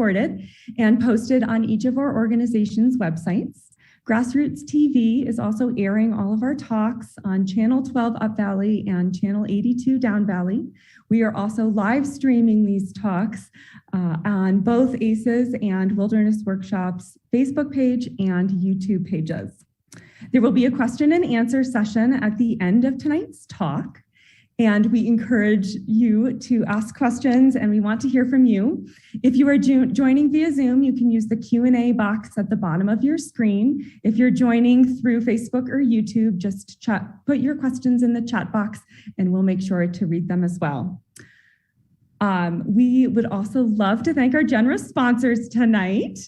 recorded and posted on each of our organization's websites. Grassroots TV is also airing all of our talks on Channel 12 Up Valley and Channel 82 Down Valley. We are also live streaming these talks on both ACES and Wilderness Workshops Facebook page and YouTube pages. There will be a question and answer session at the end of tonight's talk, and we encourage you to ask questions, and we want to hear from you. If you are joining via Zoom, you can use the Q&A box at the bottom of your screen. If you're joining through Facebook or YouTube, just put your questions in the chat box, and we'll make sure to read them as well. We would also love to thank our generous sponsors tonight.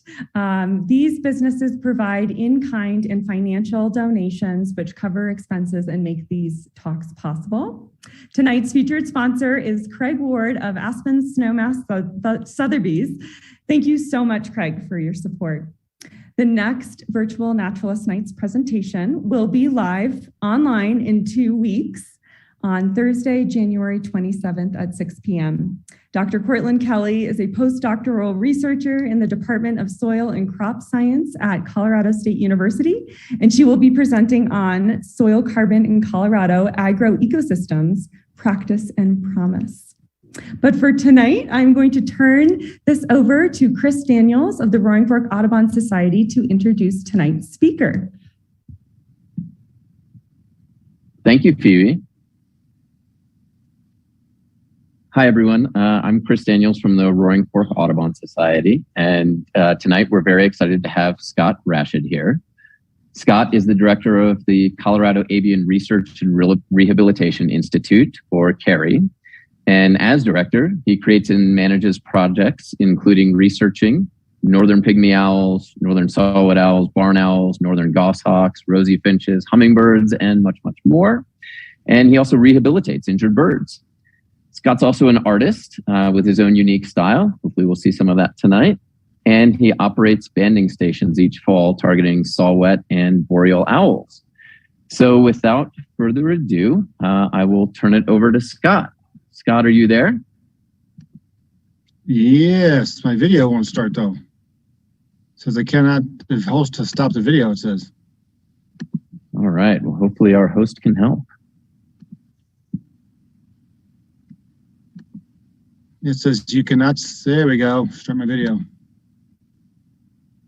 These businesses provide in-kind and financial donations which cover expenses and make these talks possible. Tonight's featured sponsor is Craig Ward of Aspen Snowmass Sotheby's. Thank you so much, Craig, for your support. The next virtual Naturalist Nights presentation will be live online in 2 weeks on Thursday, January 27th at 6 p.m. Dr. Cortland Kelly is a postdoctoral researcher in the Department of Soil and Crop Science at Colorado State University, and she will be presenting on soil carbon in Colorado agroecosystems, practice and promise. But for tonight, I'm going to turn this over to Chris Daniels of the Roaring Fork Audubon Society to introduce tonight's speaker. Thank you, Phoebe. Hi, everyone. I'm Chris Daniels from the Roaring Fork Audubon Society, and tonight we're very excited to have Scott Rashid here. Scott is the director of the Colorado Avian Research and Rehabilitation Institute, or CARRI, and as director, he creates and manages projects including researching Northern Pygmy-Owls, Northern Saw-whet Owls, barn owls, Northern Goshawks, rosy-finches, hummingbirds, and much, much more. And he also rehabilitates injured birds. Scott's also an artist with his own unique style. Hopefully we'll see some of that tonight. And he operates banding stations each fall targeting Sawet and Boreal Owls. So without further ado, I will turn it over to Scott. Scott, are you there? Yes, my video won't start though. It says I cannot, the host has stopped the video, it says. All right, well, hopefully our host can help. It says you cannot, there we go, start my video.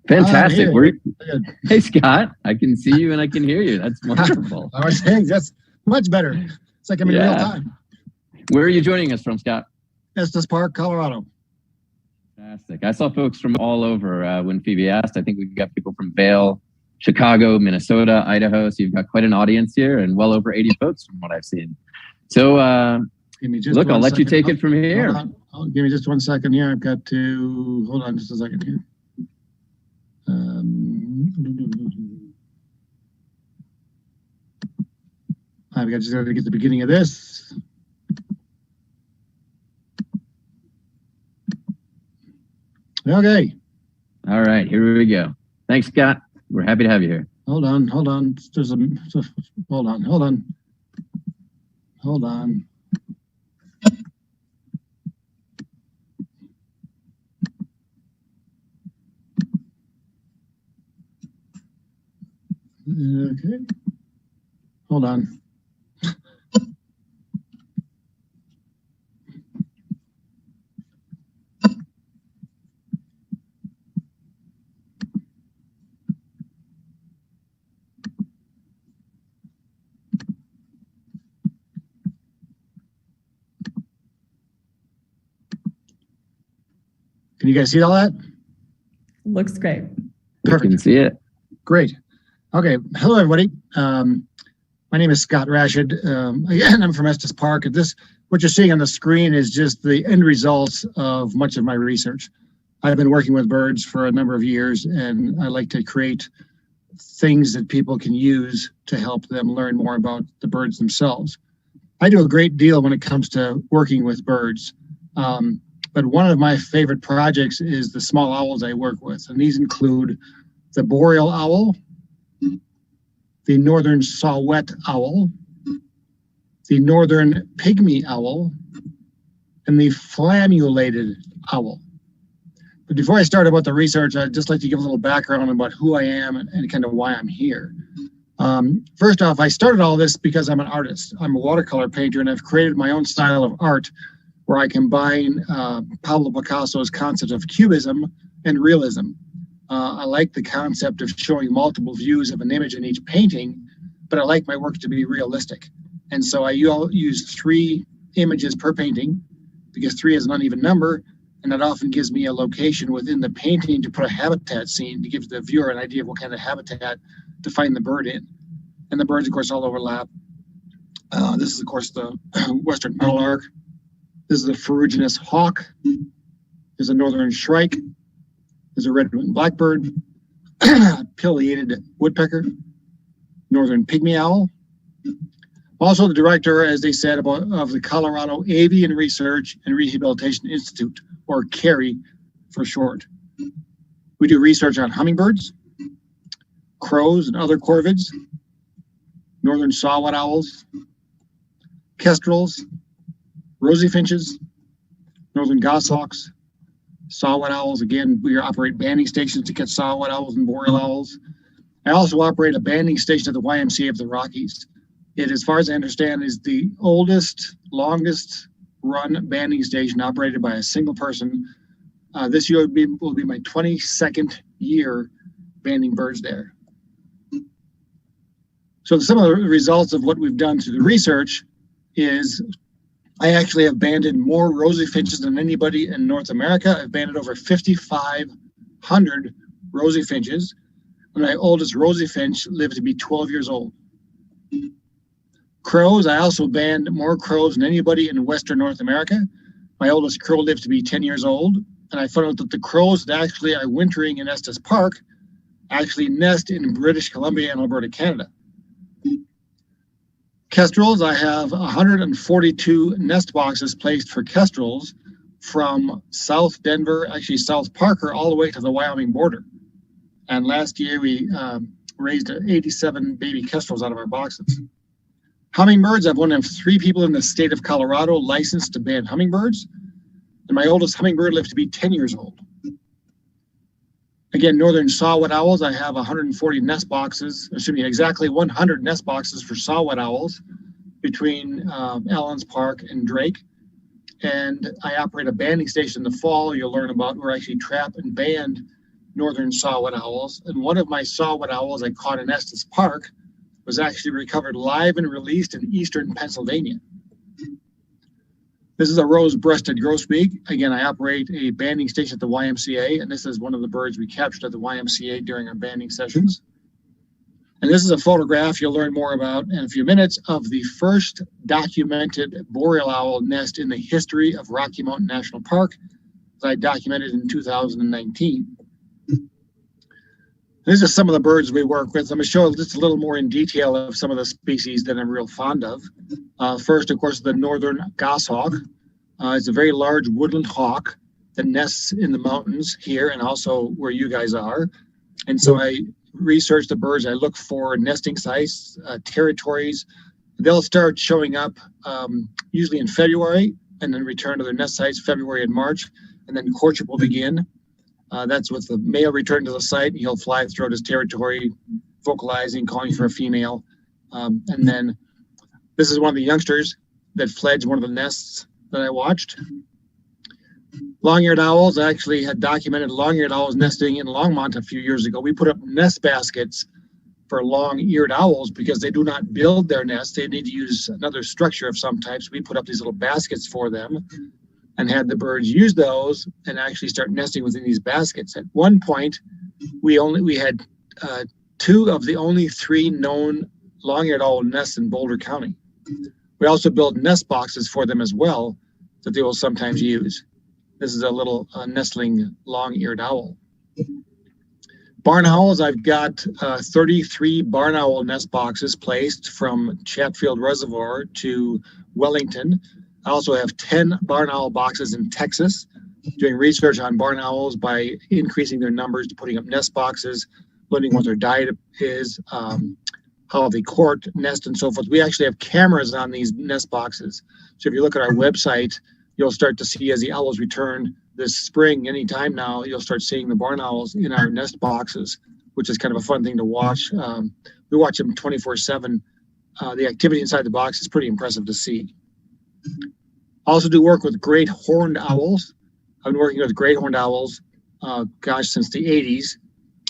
Fantastic. Hey, Scott, I can see you and I can hear you. That's wonderful. I was saying that's much better. It's like I'm in real time. Where are you joining us from, Scott? Estes Park, Colorado. Fantastic. I saw folks from all over when Phoebe asked. I think we've got people from Vail, Chicago, Minnesota, Idaho. So you've got quite an audience here and well over 80 folks from what I've seen. So, look, I'll let you take it from here. Give me just 1 second here. I've got to, hold on just a second here. I've got to get the beginning of this. Okay. All right, here we go. Thanks, Scott. We're happy to have you here. Hold on. There's a, hold on. Okay. Hold on. Can you guys see all that? Looks great. Perfect. You can see it. Great. Okay. Hello, everybody. My name is Scott Rashid. Again, I'm from Estes Park. What you're seeing on the screen is just the end results of much of my research. I've been working with birds for a number of years, and I like to create things that people can use to help them learn more about the birds themselves. I do a great deal when it comes to working with birds. But one of my favorite projects is the small owls I work with. And these include the Boreal Owl, the Northern Saw-whet Owl, the Northern Pygmy-Owl, and the Flammulated Owl. But before I start about the research, I'd just like to give a little background about who I am and kind of why I'm here. First off, I started all this because I'm an artist. I'm a watercolor painter, and I've created my own style of art where I combine Pablo Picasso's concept of cubism and realism. I like the concept of showing multiple views of an image in each painting, but I like my work to be realistic. And so I use 3 images per painting because 3 is an uneven number, and that often gives me a location within the painting to put a habitat scene to give the viewer an idea of what kind of habitat to find the bird in. And the birds, of course, all overlap. This is, of course, the western meadowlark. This is a Pherogenous hawk. There's a northern shrike. There's a red-winged blackbird, pileated woodpecker, Northern Pygmy-Owl. Also the director, as they said, of the Colorado Avian Research and Rehabilitation Institute, or CARRI for short. We do research on hummingbirds, crows and other corvids, Northern Saw-whet Owls, kestrels, rosy-finches, Northern Goshawks, Sawet Owls. Again, we operate banding stations to catch Sawet Owls and Boreal Owls. I also operate a banding station at the YMCA of the Rockies. It, as far as I understand, is the oldest, longest run banding station operated by a single person. This year will be my 22nd year banding birds there. So some of the results of what we've done through the research is I actually have banded more rosy finches than anybody in North America. I've banded over 5,500 rosy finches. And my oldest rosy finch lived to be 12 years old. Crows, I also band more crows than anybody in Western North America. My oldest crow lived to be 10 years old. And I found out that the crows that actually are wintering in Estes Park actually nest in British Columbia and Alberta, Canada. Kestrels, I have 142 nest boxes placed for kestrels from South Denver, actually South Parker, all the way to the Wyoming border. And last year we raised 87 baby kestrels out of our boxes. Hummingbirds, I've one of 3 people in the state of Colorado licensed to band hummingbirds. And my oldest hummingbird lived to be 10 years old. Again, Northern Saw-whet Owls, I have 140 nest boxes, exactly 100 nest boxes for Sawet Owls between Allen's Park and Drake. And I operate a banding station in the fall. You'll learn about where I actually trap and band Northern Saw-whet Owls. And one of my Sawet Owls I caught in Estes Park was actually recovered live and released in eastern Pennsylvania. This is a rose-breasted grosbeak. Again, I operate a banding station at the YMCA, and this is one of the birds we captured at the YMCA during our banding sessions. And this is a photograph you'll learn more about in a few minutes of the first documented boreal owl nest in the history of Rocky Mountain National Park that I documented in 2019. These are some of the birds we work with. I'm going to show just a little more in detail of some of the species that I'm real fond of. First, of course, the Northern Goshawk. It's a very large woodland hawk that nests in the mountains here and also where you guys are. And so I research the birds. I look for nesting sites, territories. They'll start showing up usually in February and then return to their nest sites February and March. And then courtship will begin. That's with the male return to the site. He'll fly throughout his territory, vocalizing, calling for a female. And then this is one of the youngsters that fledged one of the nests that I watched. Long-eared owls, I actually had documented long-eared owls nesting in Longmont a few years ago. We put up nest baskets for long-eared owls because they do not build their nests. They need to use another structure of some type. So we put up these little baskets for them and had the birds use those and actually start nesting within these baskets. At one point, we had 2 of the only 3 known long-eared owl nests in Boulder County. We also build nest boxes for them as well that they will sometimes use. This is a little nestling long-eared owl. Barn owls, I've got 33 barn owl nest boxes placed from Chatfield Reservoir to Wellington. I also have 10 barn owl boxes in Texas, doing research on barn owls by increasing their numbers to putting up nest boxes, learning what their diet is, how they court, nest, and so forth. We actually have cameras on these nest boxes. So if you look at our website, you'll start to see as the owls return this spring, anytime now, you'll start seeing the barn owls in our nest boxes, which is kind of a fun thing to watch. We watch them 24/7. The activity inside the box is pretty impressive to see. Also do work with great horned owls. I've been working with great horned owls, since the 80s.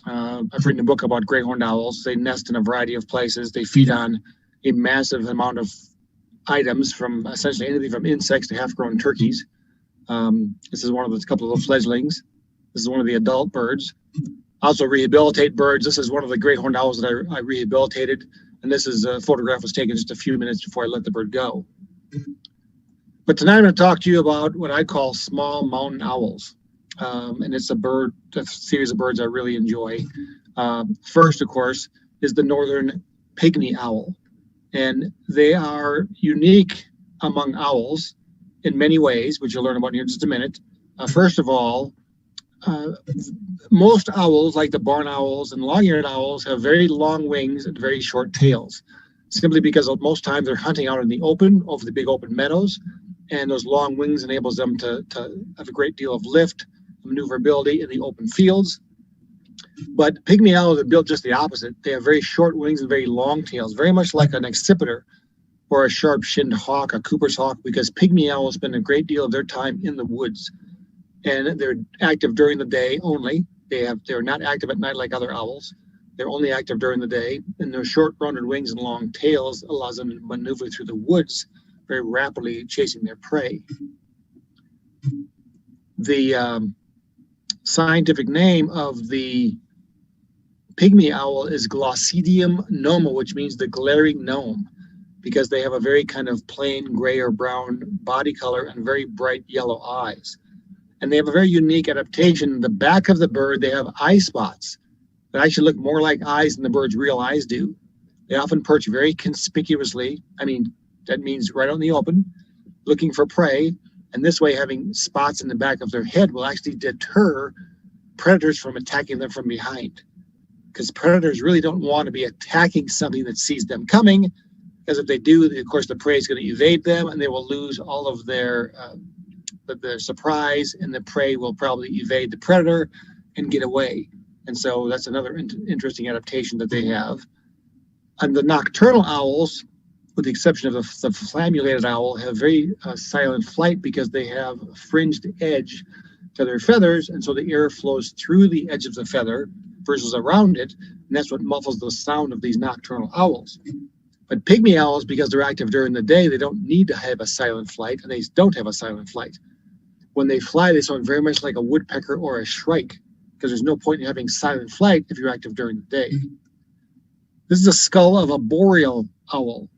I've written a book about great horned owls. They nest in a variety of places. They feed on a massive amount of items, from essentially anything from insects to half-grown turkeys. This is one of the couple of the fledglings. This is one of the adult birds. Also rehabilitate birds. This is one of the great horned owls that I rehabilitated. And this is a photograph was taken just a few minutes before I let the bird go. But tonight I'm going to talk to you about what I call small mountain owls. And it's a series of birds I really enjoy. First, of course, is the Northern Pygmy-Owl. And they are unique among owls in many ways, which you'll learn about in just a minute. First of all, most owls, like the barn owls and long-eared owls, have very long wings and very short tails, simply because most times they're hunting out in the open, over the big open meadows, and those long wings enables them to have a great deal of lift, maneuverability in the open fields. But pygmy owls are built just the opposite. They have very short wings and very long tails, very much like an accipiter or a sharp-shinned hawk, a Cooper's hawk, because pygmy owls spend a great deal of their time in the woods. And they're active during the day only. They're not active at night like other owls. They're only active during the day, and their short-rounded wings and long tails allows them to maneuver through the woods very rapidly, chasing their prey. The scientific name of the pygmy owl is Glossidium noma, which means the glaring gnome, because they have a very kind of plain gray or brown body color and very bright yellow eyes. And they have a very unique adaptation. In the back of the bird, they have eye spots that actually look more like eyes than the bird's real eyes do. They often perch very conspicuously. I mean, that means right out in the open, looking for prey. And this way, having spots in the back of their head will actually deter predators from attacking them from behind. Because predators really don't want to be attacking something that sees them coming, because if they do, of course, the prey is going to evade them and they will lose all of their surprise, and the prey will probably evade the predator and get away. And so that's another interesting adaptation that they have. And the nocturnal owls, with the exception of the flammulated owl, have very silent flight because they have a fringed edge to their feathers, and so the air flows through the edge of the feather versus around it, and that's what muffles the sound of these nocturnal owls. But pygmy owls, because they're active during the day, they don't need to have a silent flight, and they don't have a silent flight. When they fly, they sound very much like a woodpecker or a shrike, because there's no point in having silent flight if you're active during the day. This is a skull of a boreal owl.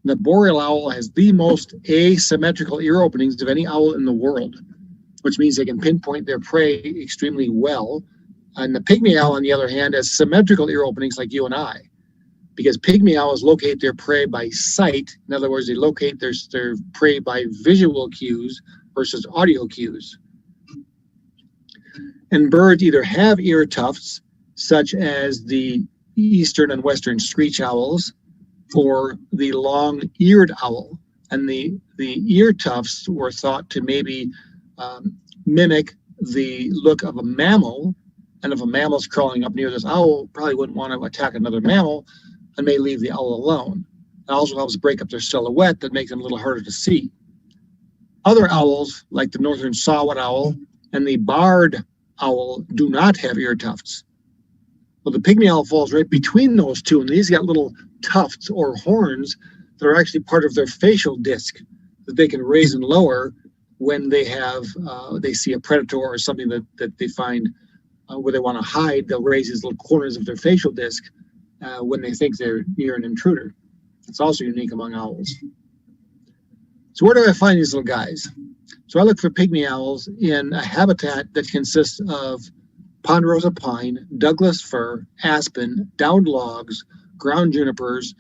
The boreal owl has the most asymmetrical ear openings of any owl in the world, which means they can pinpoint their prey extremely well. And the pygmy owl, on the other hand, has symmetrical ear openings like you and I, because pygmy owls locate their prey by sight. In other words, they locate their prey by visual cues versus audio cues. And birds either have ear tufts, such as the eastern and western screech owls, or the long-eared owl. And the ear tufts were thought to maybe mimic the look of a mammal. And if a mammal's crawling up near this owl, probably wouldn't want to attack another mammal and may leave the owl alone. It also helps break up their silhouette that makes them a little harder to see. Other owls, like the Northern Saw-whet Owl and the barred owl, do not have ear tufts. Well, the pygmy owl falls right between those two, and these got little tufts or horns that are actually part of their facial disc that they can raise and lower when they see a predator or something that they find where they want to hide. They'll raise these little corners of their facial disc when they think they're near an intruder. It's also unique among owls. So where do I find these little guys? So I look for pygmy owls in a habitat that consists of ponderosa pine, Douglas fir, aspen, downed logs, ground junipers,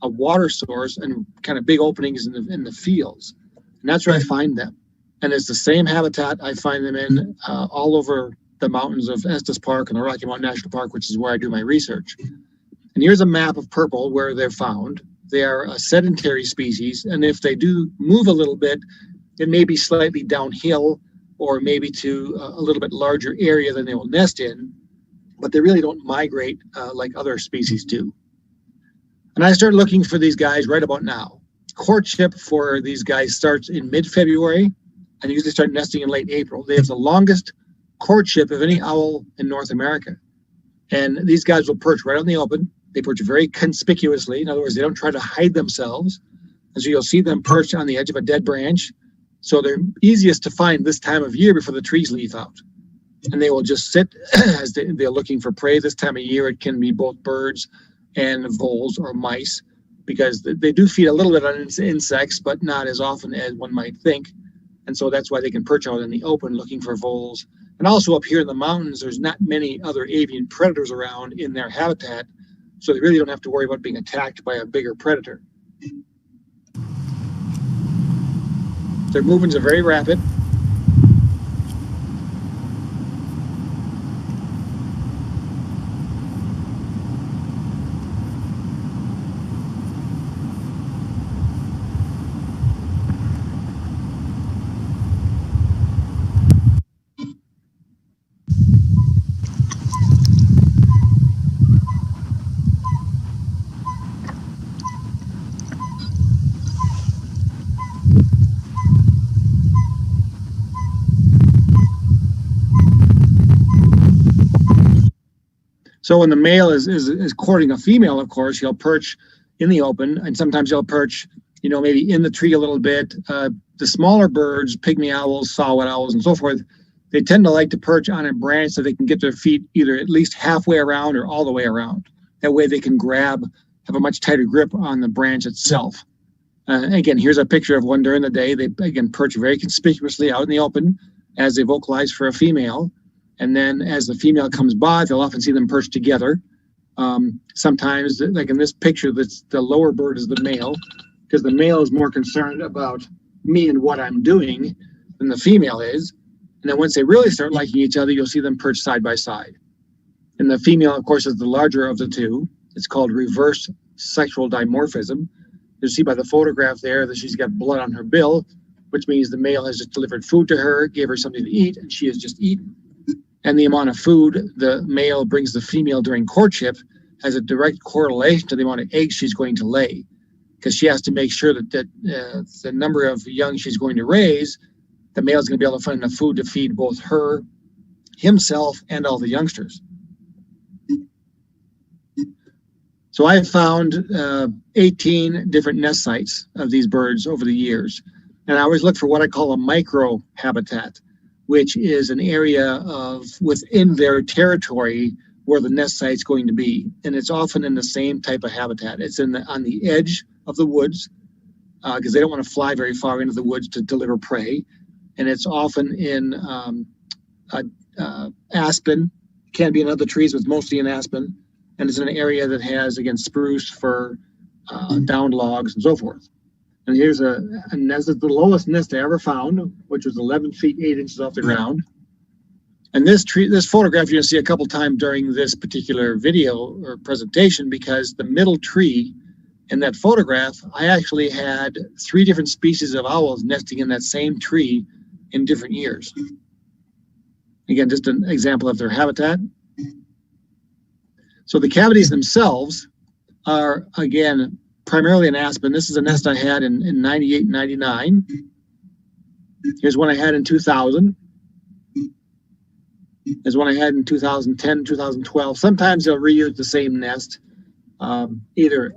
a water source, and kind of big openings in the fields. And that's where I find them. And it's the same habitat I find them in all over the mountains of Estes Park and the Rocky Mountain National Park, which is where I do my research. And here's a map of purple where they're found. They are a sedentary species, and if they do move a little bit, it may be slightly downhill or maybe to a little bit larger area than they will nest in, but they really don't migrate like other species do. And I started looking for these guys right about now. Courtship for these guys starts in mid-February and usually start nesting in late April. They have the longest courtship of any owl in North America. And these guys will perch right out in the open. They perch very conspicuously. In other words, they don't try to hide themselves. And so you'll see them perched on the edge of a dead branch. So they're easiest to find this time of year before the trees leaf out. And they will just sit as they're looking for prey this time of year. It can be both birds and voles or mice, because they do feed a little bit on insects, but not as often as one might think. And so that's why they can perch out in the open looking for voles. And also up here in the mountains, there's not many other avian predators around in their habitat, so they really don't have to worry about being attacked by a bigger predator. Their movements are very rapid. So when the male is courting a female, of course, he'll perch in the open, and sometimes he'll perch, maybe in the tree a little bit. The smaller birds, Pygmy Owls, Sawet Owls, and so forth, they tend to like to perch on a branch so they can get their feet either at least halfway around or all the way around. That way they can have a much tighter grip on the branch itself. Again, here's a picture of one during the day. They, again, perch very conspicuously out in the open as they vocalize for a female. And then as the female comes by, they'll often see them perched together. Sometimes, like in this picture, the lower bird is the male, because the male is more concerned about me and what I'm doing than the female is. And then once they really start liking each other, you'll see them perched side by side. And the female, of course, is the larger of the two. It's called reverse sexual dimorphism. You'll see by the photograph there that she's got blood on her bill, which means the male has just delivered food to her, gave her something to eat, and she has just eaten. And the amount of food the male brings the female during courtship has a direct correlation to the amount of eggs she's going to lay, because she has to make sure that the number of young she's going to raise, the male is going to be able to find enough food to feed both her, himself, and all the youngsters. So I have found 18 different nest sites of these birds over the years. And I always look for what I call a micro habitat, which is an area within their territory where the nest site's going to be. And it's often in the same type of habitat. It's on the edge of the woods, because they don't want to fly very far into the woods to deliver prey. And it's often in aspen, can be in other trees, but mostly in aspen. And it's in an area that has, again, spruce, fir, downed logs, and so forth. And here's a nest, the lowest nest I ever found, which was 11 feet 8 inches off the ground. And this photograph you're gonna see a couple times during this particular video or presentation, because the middle tree in that photograph, I actually had 3 different species of owls nesting in that same tree in different years. Again, just an example of their habitat. So the cavities themselves are, again, primarily in aspen. This is a nest I had in 98, 99. Here's one I had in 2000. There's one I had in 2010, 2012. Sometimes they'll reuse the same nest, either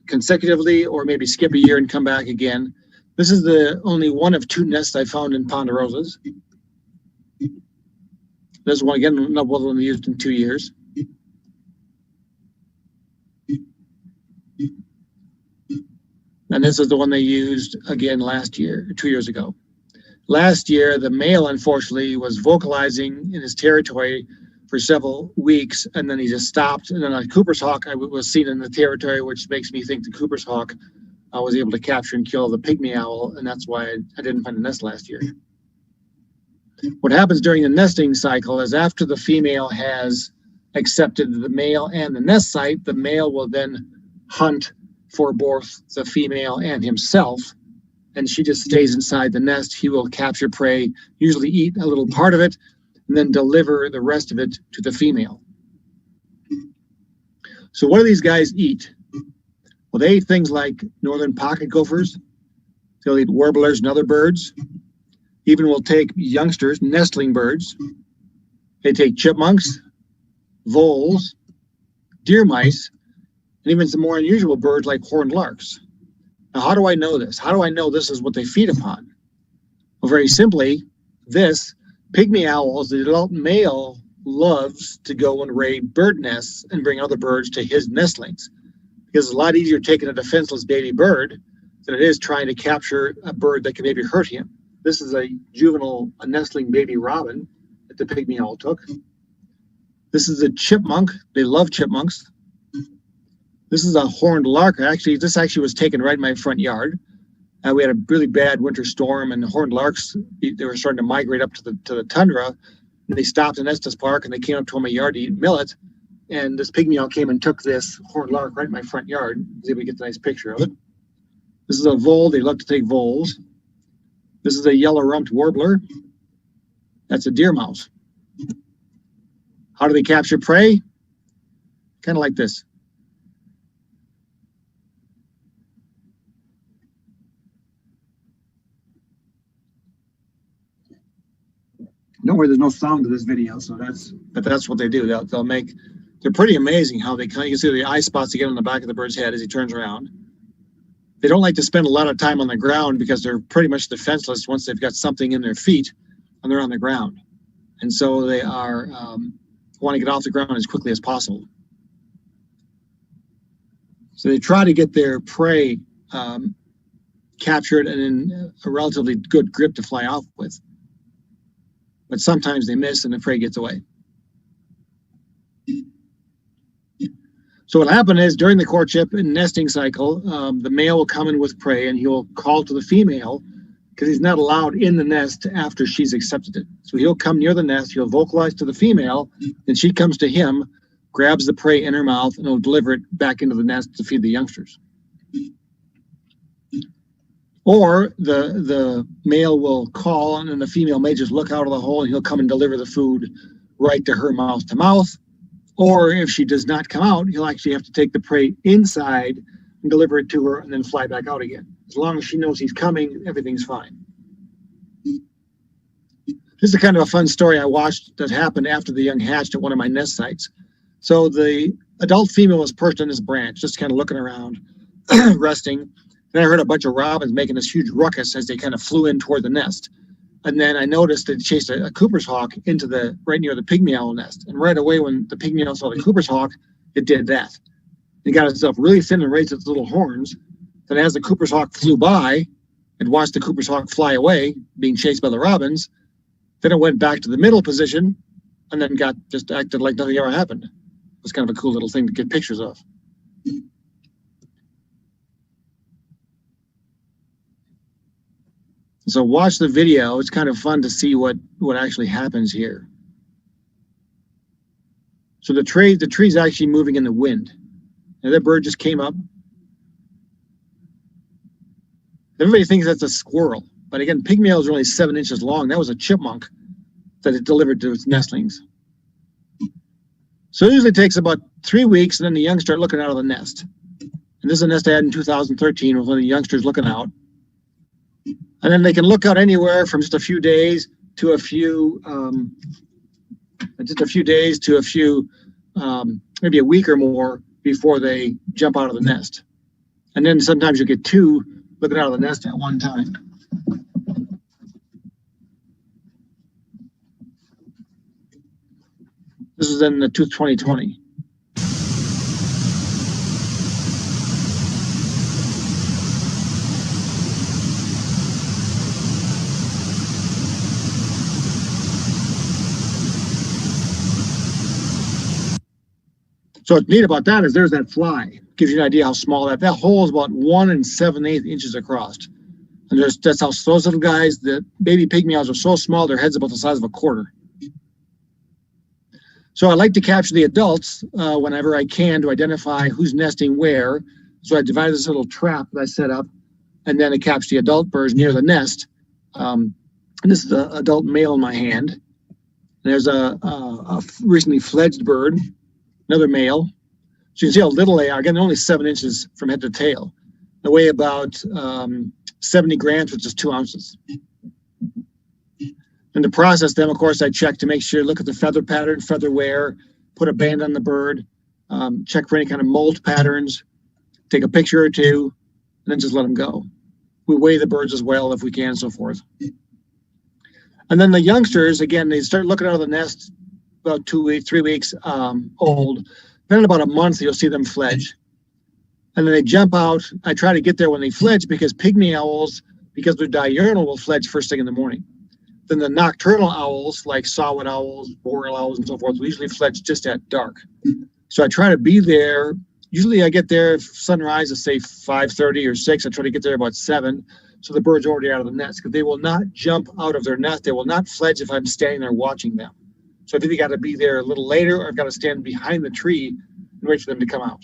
consecutively or maybe skip a year and come back again. This is the only one of 2 nests I found in ponderosas. This one, again, not one only used in 2 years. And this is the one they used again last year, 2 years ago. Last year, the male, unfortunately, was vocalizing in his territory for several weeks, and then he just stopped. And then a Cooper's hawk was seen in the territory, which makes me think the Cooper's hawk was able to capture and kill the Pygmy Owl, and that's why I didn't find a nest last year. What happens during the nesting cycle is after the female has accepted the male and the nest site, the male will then hunt for both the female and himself. and she just stays inside the nest. He will capture prey, usually eat a little part of it, and then deliver the rest of it to the female. So what do these guys eat? Well, they eat things like northern pocket gophers. They'll eat warblers and other birds. Even will take youngsters, nestling birds. They take chipmunks, voles, deer mice, and even some more unusual birds like horned larks. Now, how do I know this? How do I know this is what they feed upon? Well, very simply, this pygmy owl, the adult male, loves to go and raid bird nests and bring other birds to his nestlings. Because it's a lot easier taking a defenseless baby bird than it is trying to capture a bird that can maybe hurt him. This is a nestling baby robin that the pygmy owl took. This is a chipmunk. They love chipmunks. This is a horned lark. This actually was taken right in my front yard. We had a really bad winter storm, and the horned larks, they were starting to migrate up to the tundra. And they stopped in Estes Park, and they came up to my yard to eat millet. And this pygmy owl came and took this horned lark right in my front yard. See if we get the nice picture of it. This is a vole. They love to take voles. This is a yellow-rumped warbler. That's a deer mouse. How do they capture prey? Kind of like this. Don't worry, there's no sound to this video, so that's what they do. They're pretty amazing how you can see the eye spots again on the back of the bird's head as he turns around. They don't like to spend a lot of time on the ground because they're pretty much defenseless once they've got something in their feet and they're on the ground. And so they are want to get off the ground as quickly as possible. So they try to get their prey captured and in a relatively good grip to fly off with. But sometimes they miss and the prey gets away. So what happened is during the courtship and nesting cycle, the male will come in with prey and he will call to the female because he's not allowed in the nest after she's accepted it. So he'll come near the nest, he'll vocalize to the female, and she comes to him, grabs the prey in her mouth, and he'll deliver it back into the nest to feed the youngsters. Or the male will call and then the female may just look out of the hole and he'll come and deliver the food right to her mouth to mouth. Or if she does not come out, he'll actually have to take the prey inside and deliver it to her and then fly back out again. As long as she knows he's coming, everything's fine. This is kind of a fun story I watched that happened after the young hatched at one of my nest sites. So the adult female was perched on this branch, just kind of looking around, resting. Then I heard a bunch of robins making this huge ruckus as they kind of flew in toward the nest. And then I noticed they chased a Cooper's hawk into right near the pygmy owl nest. And right away when the pygmy owl saw the Cooper's hawk, it did that. It got itself really thin and raised its little horns. Then as the Cooper's hawk flew by, it watched the Cooper's hawk fly away, being chased by the robins. Then it went back to the middle position and then just acted like nothing ever happened. It was kind of a cool little thing to get pictures of. So watch the video. It's kind of fun to see what actually happens here. So the tree's actually moving in the wind. Now that bird just came up. Everybody thinks that's a squirrel, but again, pygmy owls are only 7 inches long. That was a chipmunk that it delivered to its nestlings. So it usually takes about 3 weeks, and then the young start looking out of the nest. And this is a nest I had in 2013 with one of the youngsters looking out. And then they can look out anywhere from just a few days to a few, maybe a week or more before they jump out of the nest. And then sometimes you get 2 looking out of the nest at one time. This is in the 2020. So what's neat about that is there's that fly. Gives you an idea how small that hole is, about 1 7/8 inches across. And that's how those little guys, the baby pygmy owls are so small, their head's about the size of a quarter. So I like to capture the adults whenever I can to identify who's nesting where. So I divided this little trap that I set up and then it caps the adult birds near the nest. And this is an adult male in my hand. There's a recently fledged bird, another male. So you can see how little they are. Again, they're only 7 inches from head to tail. They weigh about 70 grams, which is 2 ounces. And to process them, of course, I check to make sure, look at the feather pattern, feather wear, put a band on the bird, check for any kind of molt patterns, take a picture or two, and then just let them go. We weigh the birds as well if we can, and so forth. And then the youngsters, again, they start looking out of the nest about 2 weeks, 3 weeks old. Then in about a month, you'll see them fledge. And then they jump out. I try to get there when they fledge because pygmy owls, because they're diurnal, will fledge first thing in the morning. Then the nocturnal owls, like Sawet Owls, Boreal Owls, and so forth, will usually fledge just at dark. So I try to be there. Usually I get there if sunrise is, say, 5:30 or 6. I try to get there about 7. So the bird's already out of the nest, because they will not jump out of their nest. They will not fledge if I'm standing there watching them. So I've either got to be there a little later or I've got to stand behind the tree and wait for them to come out.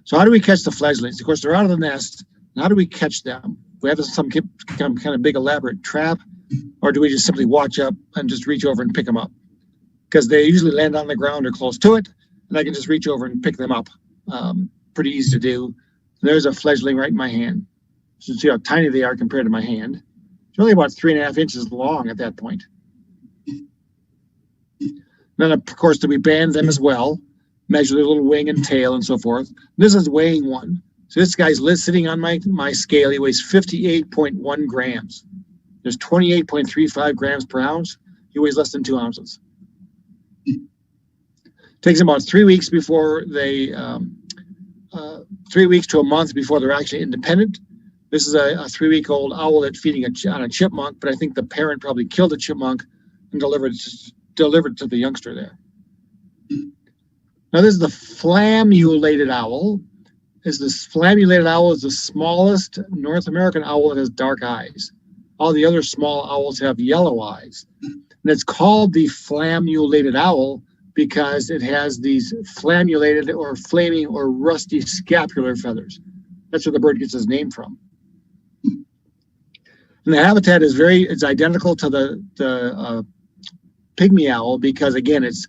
So how do we catch the fledglings? Of course, they're out of the nest. How do we catch them? We have some kind of big elaborate trap, or do we just simply watch up and just reach over and pick them up? Because they usually land on the ground or close to it, and I can just reach over and pick them up. Pretty easy to do. And there's a fledgling right in my hand. You can see how tiny they are compared to my hand. It's only about 3.5 inches long at that point. Then, of course, we band them as well, measure their little wing and tail and so forth. This is weighing one. So this guy's sitting on my scale. He weighs 58.1 grams. There's 28.35 grams per ounce. He weighs less than 2 ounces. Takes them about 3 weeks before they, 3 weeks to a month before they're actually independent. This is a 3-week-old owl that's feeding on a chipmunk, but I think the parent probably killed a chipmunk and delivered to the youngster there. Now this is the Flammulated Owl. This Flammulated Owl is the smallest North American owl that has dark eyes. All the other small owls have yellow eyes. And it's called the Flammulated Owl because it has these flammulated or flaming or rusty scapular feathers. That's where the bird gets his name from. And the habitat is it's identical to the pygmy owl because, again, it's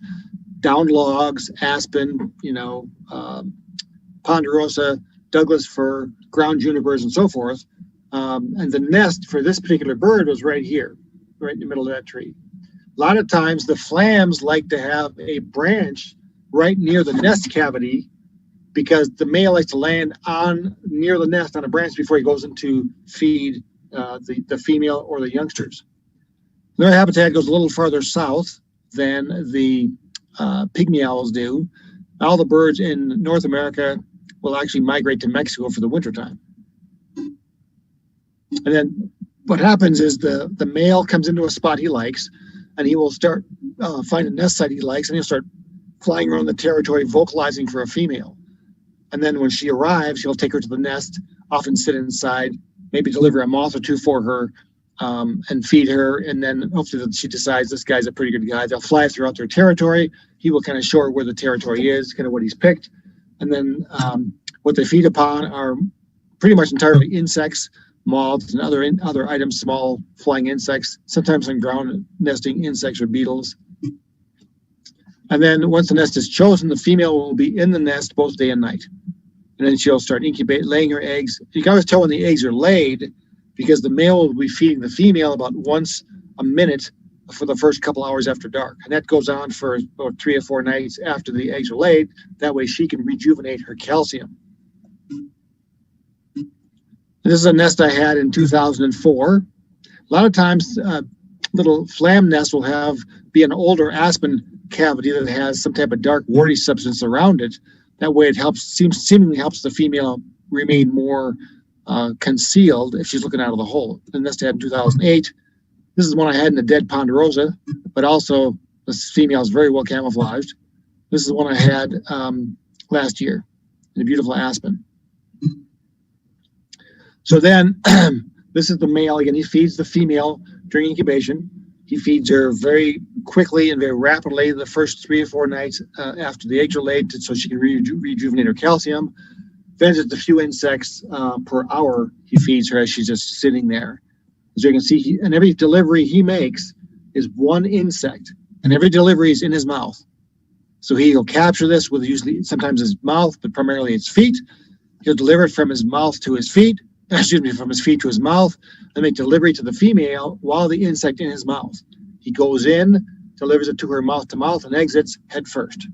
downed logs, aspen, ponderosa, Douglas fir, ground junipers, and so forth. And the nest for this particular bird was right here, right in the middle of that tree. A lot of times the flams like to have a branch right near the nest cavity because the male likes to land near the nest on a branch before he goes in to feed the female or the youngsters. Their habitat goes a little farther south than the pygmy owls do. All the birds in North America will actually migrate to Mexico for the wintertime. And then what happens is the male comes into a spot he likes, and he will start find a nest site he likes, and he'll start flying around the territory, vocalizing for a female. And then when she arrives, he'll take her to the nest, often sit inside, maybe deliver a moth or two for her, and feed her. And then hopefully she decides this guy's a pretty good guy. They'll fly throughout their territory. He will kind of show her where the territory is, kind of what he's picked. And then what they feed upon are pretty much entirely insects, moths, and other items, small flying insects, sometimes some ground nesting insects or beetles. And then once the nest is chosen, the female will be in the nest both day and night. And then she'll start laying her eggs. You can always tell when the eggs are laid because the male will be feeding the female about once a minute for the first couple hours after dark. And that goes on for about 3 or 4 nights after the eggs are laid. That way she can rejuvenate her calcium. And this is a nest I had in 2004. A lot of times little flam nests will be an older aspen cavity that has some type of dark warty substance around it. That way it seemingly helps the female remain more concealed if she's looking out of the hole. The nest I had in 2008. This is one I had in a dead ponderosa, but also the female is very well camouflaged. This is one I had last year in a beautiful aspen. So then this is the male. Again, he feeds the female during incubation. He feeds her very quickly and very rapidly the first 3 or 4 nights after the eggs are laid so she can rejuvenate her calcium. visits a few insects per hour he feeds her as she's just sitting there. As you can see, and every delivery he makes is one insect, and every delivery is in his mouth. So he'll capture this with usually sometimes his mouth, but primarily his feet. He'll deliver it from his mouth to his feet, from his feet to his mouth, and make delivery to the female while the insect in his mouth. He goes in, delivers it to her mouth to mouth, and exits head first.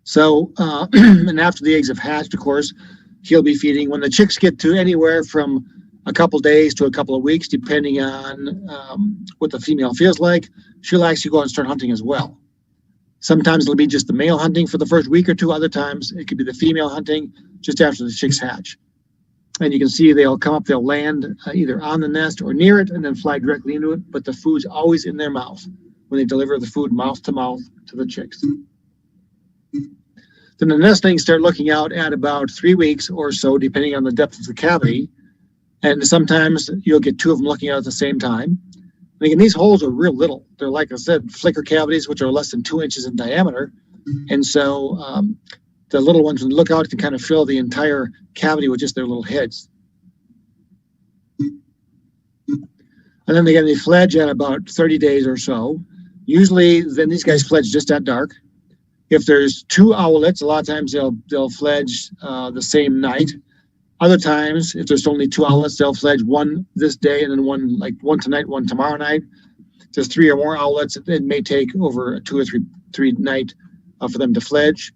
So, and after the eggs have hatched, of course, he'll be feeding. When the chicks get to anywhere from a couple days to a couple of weeks, depending on what the female feels like, she'll actually go and start hunting as well. Sometimes it'll be just the male hunting for the first week or two. Other times it could be the female hunting just after the chicks hatch. And you can see they'll come up, they'll land either on the nest or near it and then fly directly into it. But the food's always in their mouth when they deliver the food mouth to the chicks. Then the nestlings start looking out at about 3 weeks or so, depending on the depth of the cavity. And sometimes you'll get two of them looking out at the same time. And again, these holes are real little. They're, like I said, flicker cavities, which are less than 2 inches in diameter. And so the little ones, when they look out, can kind of fill the entire cavity with just their little heads. And then again, they fledge at about 30 days or so. Usually, then these guys fledge just at dark. If there's two owlets, a lot of times they'll fledge the same night. Other times, if there's only two owlets, they'll fledge one this day and then one tonight, one tomorrow night. If there's three or more owlets, it may take over a 2 or 3 night for them to fledge.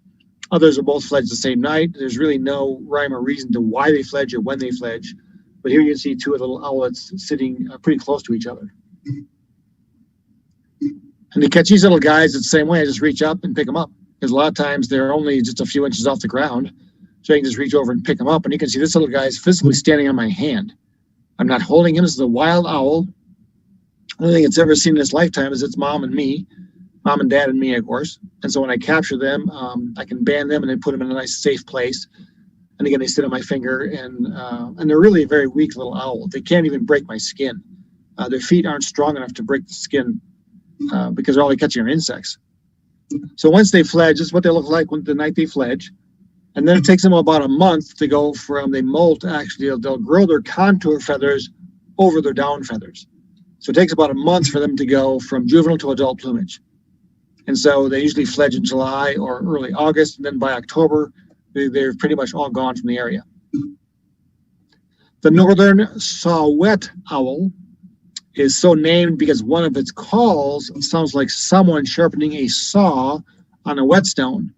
Others will both fledge the same night. There's really no rhyme or reason to why they fledge or when they fledge. But here you can see two little owlets sitting pretty close to each other. And to catch these little guys, it's the same way. I just reach up and pick them up. Because a lot of times they're only just a few inches off the ground. So I can just reach over and pick them up. And you can see this little guy is physically standing on my hand. I'm not holding him. This is a wild owl. The only thing it's ever seen in its lifetime is its mom and me. Mom and dad and me, of course. And so when I capture them, I can band them and then put them in a nice safe place. And again, they sit on my finger. And they're really a very weak little owl. They can't even break my skin. Their feet aren't strong enough to break the skin because they're only catching are insects. So once they fledge, this is what they look like the night they fledge. And then it takes them about a month to go from they molt, actually, they'll grow their contour feathers over their down feathers. So it takes about a month for them to go from juvenile to adult plumage. And so they usually fledge in July or early August. And then by October, they're pretty much all gone from the area. The Northern Saw-whet Owl is so named because one of its calls sounds like someone sharpening a saw on a whetstone.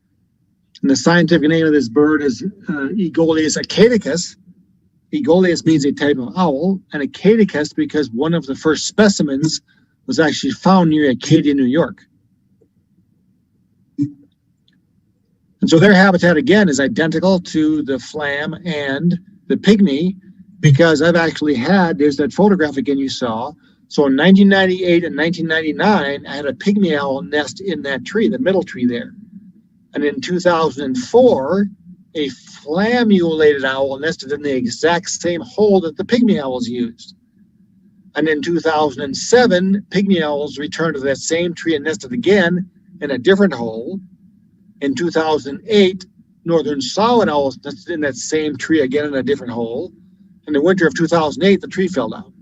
And the scientific name of this bird is Aegoleus acaticus. Aegoleus means a type of owl, and acaticus because one of the first specimens was actually found near Acadia, New York. And so their habitat, again, is identical to the flam and the pygmy because I've actually there's that photograph again you saw. So in 1998 and 1999, I had a pygmy owl nest in that tree, the middle tree there. And in 2004, a flammulated owl nested in the exact same hole that the pygmy owls used. And in 2007, pygmy owls returned to that same tree and nested again in a different hole. In 2008, Northern Saw-whet Owls nested in that same tree again in a different hole. In the winter of 2008, the tree fell down.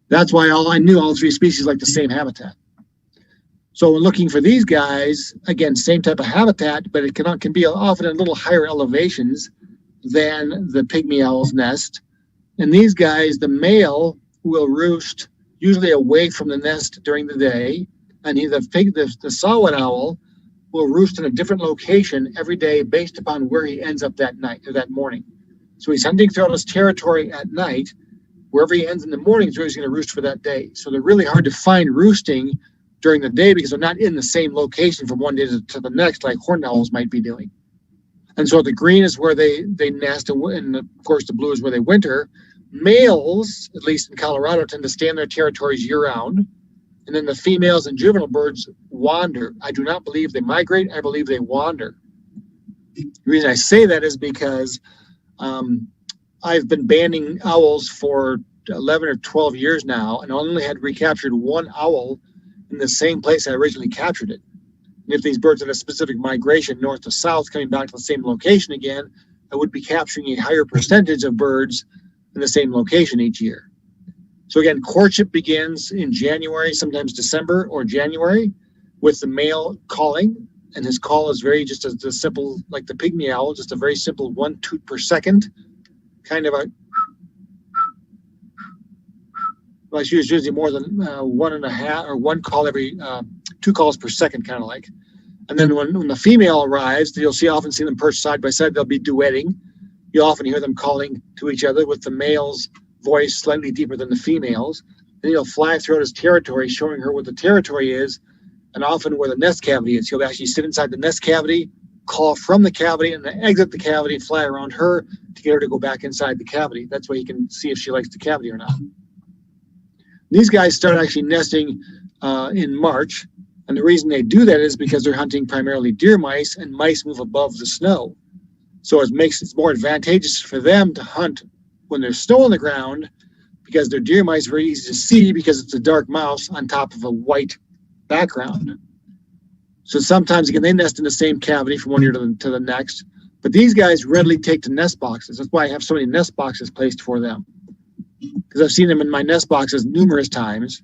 That's why I knew all three species like the same habitat. So when looking for these guys, again, same type of habitat, but it can be often at a little higher elevations than the pygmy owl's nest. And these guys, the male will roost usually away from the nest during the day, and the saw-whet owl will roost in a different location every day based upon where he ends up that night or that morning. So he's hunting throughout his territory at night. Wherever he ends in the morning is where he's going to roost for that day. So they're really hard to find roosting during the day because they're not in the same location from one day to the next like horned owls might be doing. And so the green is where they nest, and of course the blue is where they winter. Males, at least in Colorado, tend to stay in their territories year-round. And then the females and juvenile birds wander. I do not believe they migrate. I believe they wander. The reason I say that is because I've been banding owls for 11 or 12 years now, and only had recaptured one owl in the same place I originally captured it. And if these birds had a specific migration north to south coming back to the same location again, I would be capturing a higher percentage of birds in the same location each year. So again, courtship begins in January, sometimes December or January, with the male calling. And his call is very just as simple, like the pygmy owl, just a very simple 1 toot per second, kind of a, well, it's usually more than 1.5 or one call every 2 calls per second, kind of like. And then when the female arrives, you'll often see them perched side by side. They'll be duetting. You'll often hear them calling to each other with the male's voice slightly deeper than the female's. Then he'll fly throughout his territory, showing her what the territory is, and often where the nest cavity is. He'll actually sit inside the nest cavity, call from the cavity, and then exit the cavity and fly around her to get her to go back inside the cavity. That's why he can see if she likes the cavity or not. These guys start actually nesting in March. And the reason they do that is because they're hunting primarily deer mice, and mice move above the snow. So it makes it more advantageous for them to hunt when there's snow on the ground, because their deer mice are very easy to see because it's a dark mouse on top of a white background. So sometimes, again, they nest in the same cavity from one year to the next. But these guys readily take to nest boxes. That's why I have so many nest boxes placed for them, because I've seen them in my nest boxes numerous times.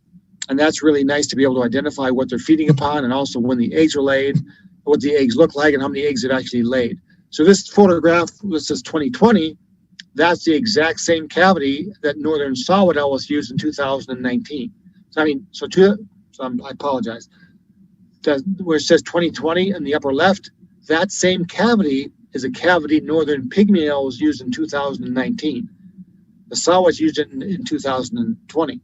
And that's really nice to be able to identify what they're feeding upon, and also when the eggs are laid, what the eggs look like, and how many eggs they've actually laid. So this photograph, this is 2020, that's the exact same cavity that Northern Saw-whet Owls used in 2019. So I apologize. Where it says 2020 in the upper left, that same cavity is a cavity Northern Pygmy-Owls used in 2019. The Saw-whets used it in 2020.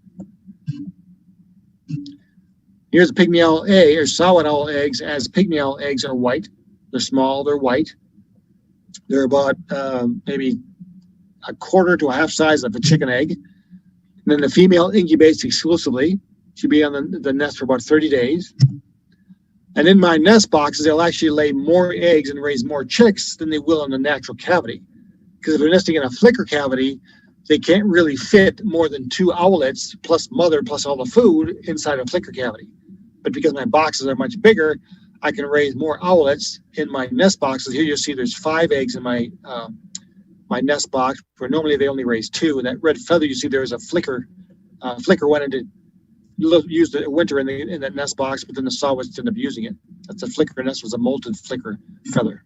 Here's a pygmy owl egg, or Sawet owl eggs, as pygmy owl eggs are white. They're small, they're white. They're about maybe a quarter to a half size of a chicken egg. And then the female incubates exclusively. She'll be on the nest for about 30 days. And in my nest boxes, they'll actually lay more eggs and raise more chicks than they will in the natural cavity. Because if they're nesting in a flicker cavity, they can't really fit more than 2 owlets plus mother plus all the food inside a flicker cavity. But because my boxes are much bigger, I can raise more owlets in my nest boxes. Here you'll see there's 5 eggs in my my nest box, where normally they only raise 2. And that red feather you see there is a flicker. Flicker wanted to use the winter in that nest box, but then the saw-whets ended up using it. That's a flicker nest, was a molted flicker feather.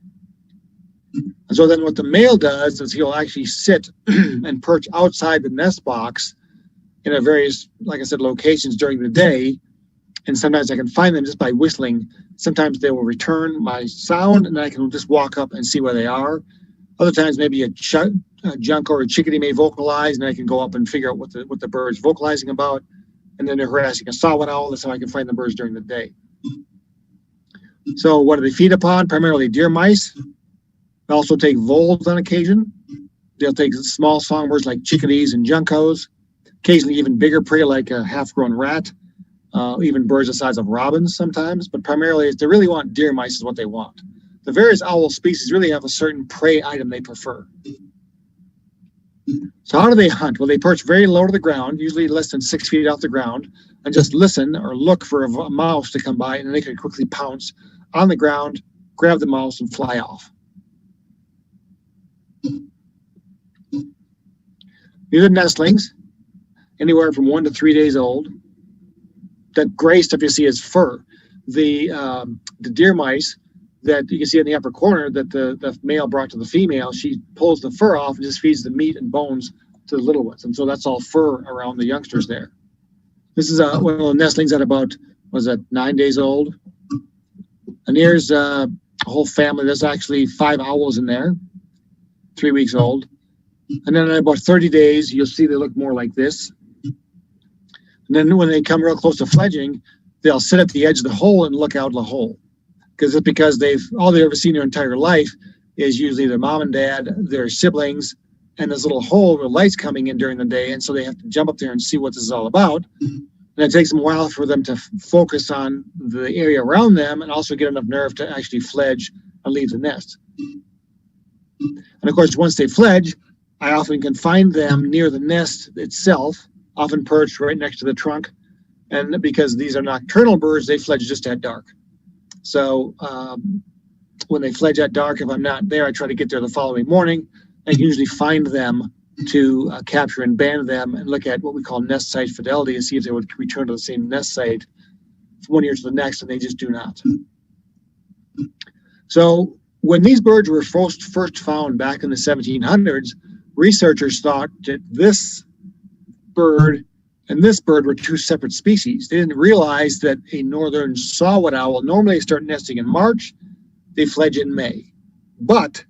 And so then what the male does is he'll actually sit and perch outside the nest box in a various, like I said, locations during the day. And sometimes I can find them just by whistling. Sometimes they will return my sound, and then I can just walk up and see where they are. Other times, maybe a junk or a chickadee may vocalize, and I can go up and figure out what the bird's vocalizing about. And then they're harassing a Sawet owl. That's how I can find the birds during the day. So what do they feed upon? Primarily deer mice. They also take voles on occasion. They'll take small songbirds like chickadees and juncos, occasionally even bigger prey like a half-grown rat, even birds the size of robins sometimes. But primarily, they really want deer mice is what they want. The various owl species really have a certain prey item they prefer. So how do they hunt? Well, they perch very low to the ground, usually less than 6 feet off the ground, and just listen or look for a mouse to come by, and then they can quickly pounce on the ground, grab the mouse, and fly off. These are nestlings, anywhere from 1 to 3 days old. That gray stuff you see is fur. The deer mice that you can see in the upper corner that the male brought to the female, she pulls the fur off and just feeds the meat and bones to the little ones. And so that's all fur around the youngsters there. This is one of the nestlings at about, 9 days old. And here's a whole family. There's actually 5 owls in there, 3 weeks old. And then at about 30 days, you'll see they look more like this. And then when they come real close to fledging, they'll sit at the edge of the hole and look out the hole. Because all they've ever seen their entire life is usually their mom and dad, their siblings, and this little hole where light's coming in during the day. And so they have to jump up there and see what this is all about. And it takes them a while for them to focus on the area around them and also get enough nerve to actually fledge and leave the nest. And of course, once they fledge, I often can find them near the nest itself, often perched right next to the trunk. And because these are nocturnal birds, they fledge just at dark. So when they fledge at dark, if I'm not there, I try to get there the following morning. I usually find them to capture and band them and look at what we call nest site fidelity and see if they would return to the same nest site from 1 year to the next, and they just do not. So when these birds were first found back in the 1700s, researchers thought that this bird and this bird were two separate species. They didn't realize that a Northern Saw-whet Owl, normally they start nesting in March, they fledge in May. But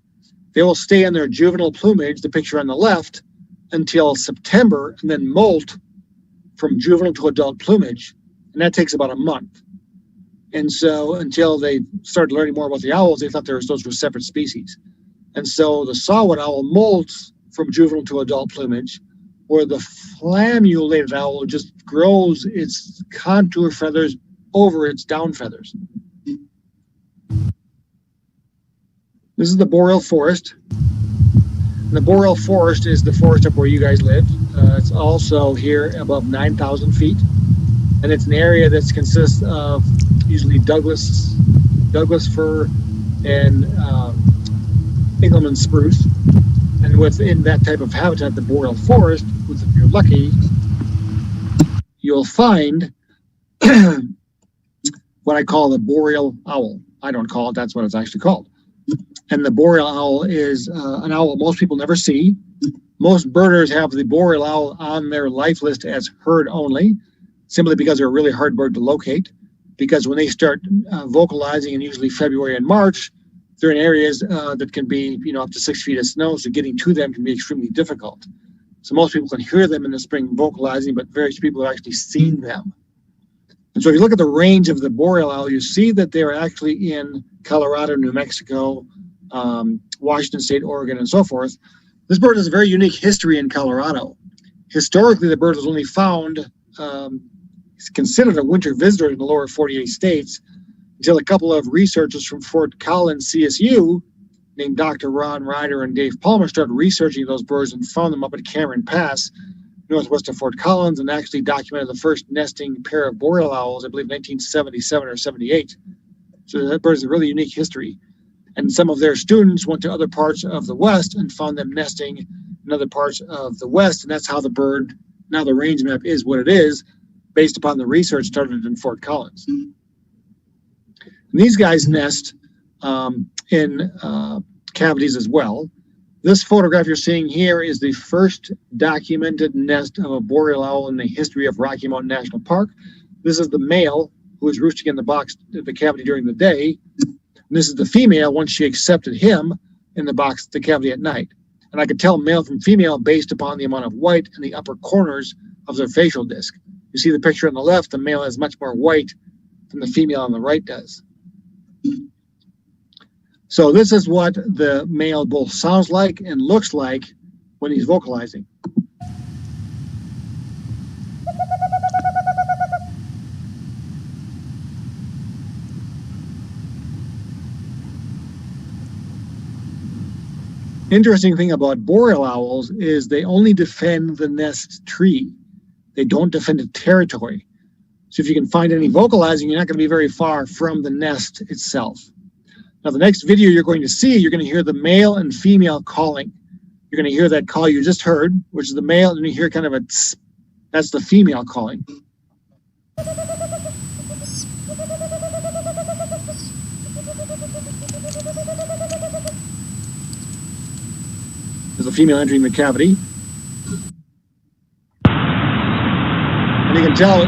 they will stay in their juvenile plumage, the picture on the left, until September, and then molt from juvenile to adult plumage. And that takes about a month. And so until they started learning more about the owls, they thought those were separate species. And so the saw-whet owl molts from juvenile to adult plumage, or the flammulated owl just grows its contour feathers over its down feathers. This is the Boreal Forest. And the Boreal Forest is the forest up where you guys live. It's also here above 9,000 feet. And it's an area that consists of usually Douglas fir and Engelmann spruce. And within that type of habitat, the Boreal Forest, if you're lucky, you'll find what I call the Boreal Owl. I don't call it, that's what it's actually called. And the Boreal Owl is an owl most people never see. Most birders have the Boreal Owl on their life list as herd only, simply because they're a really hard bird to locate. Because when they start vocalizing in usually February and March, they're in areas that can be, up to 6 feet of snow, so getting to them can be extremely difficult. So most people can hear them in the spring vocalizing, but very few people have actually seen them. And so if you look at the range of the Boreal Owl, you see that they're actually in Colorado, New Mexico, Washington State, Oregon, and so forth. This bird has a very unique history in Colorado. Historically, the bird was only found, it's considered a winter visitor in the lower 48 states until a couple of researchers from Fort Collins, CSU, named Dr. Ron Ryder and Dave Palmer, started researching those birds and found them up at Cameron Pass, northwest of Fort Collins, and actually documented the first nesting pair of Boreal owls, I believe 1977 or 78. So that bird has a really unique history. And some of their students went to other parts of the West and found them nesting in other parts of the West. And that's how the bird, now the range map is what it is, based upon the research started in Fort Collins. And these guys nest in cavities as well. This photograph you're seeing here is the first documented nest of a Boreal owl in the history of Rocky Mountain National Park. This is the male who is roosting in the cavity during the day. And this is the female once she accepted him in the cavity at night. And I could tell male from female based upon the amount of white in the upper corners of their facial disc. You see the picture on the left, the male has much more white than the female on the right does. So this is what the male both sounds like and looks like when he's vocalizing. Interesting thing about Boreal owls is they only defend the nest tree. They don't defend the territory. So if you can find any vocalizing, you're not going to be very far from the nest itself. Now, the next video you're going to see, you're going to hear the male and female calling. You're going to hear that call you just heard, which is the male, and you hear kind of a tss, that's the female calling. There's a female entering the cavity. And you can tell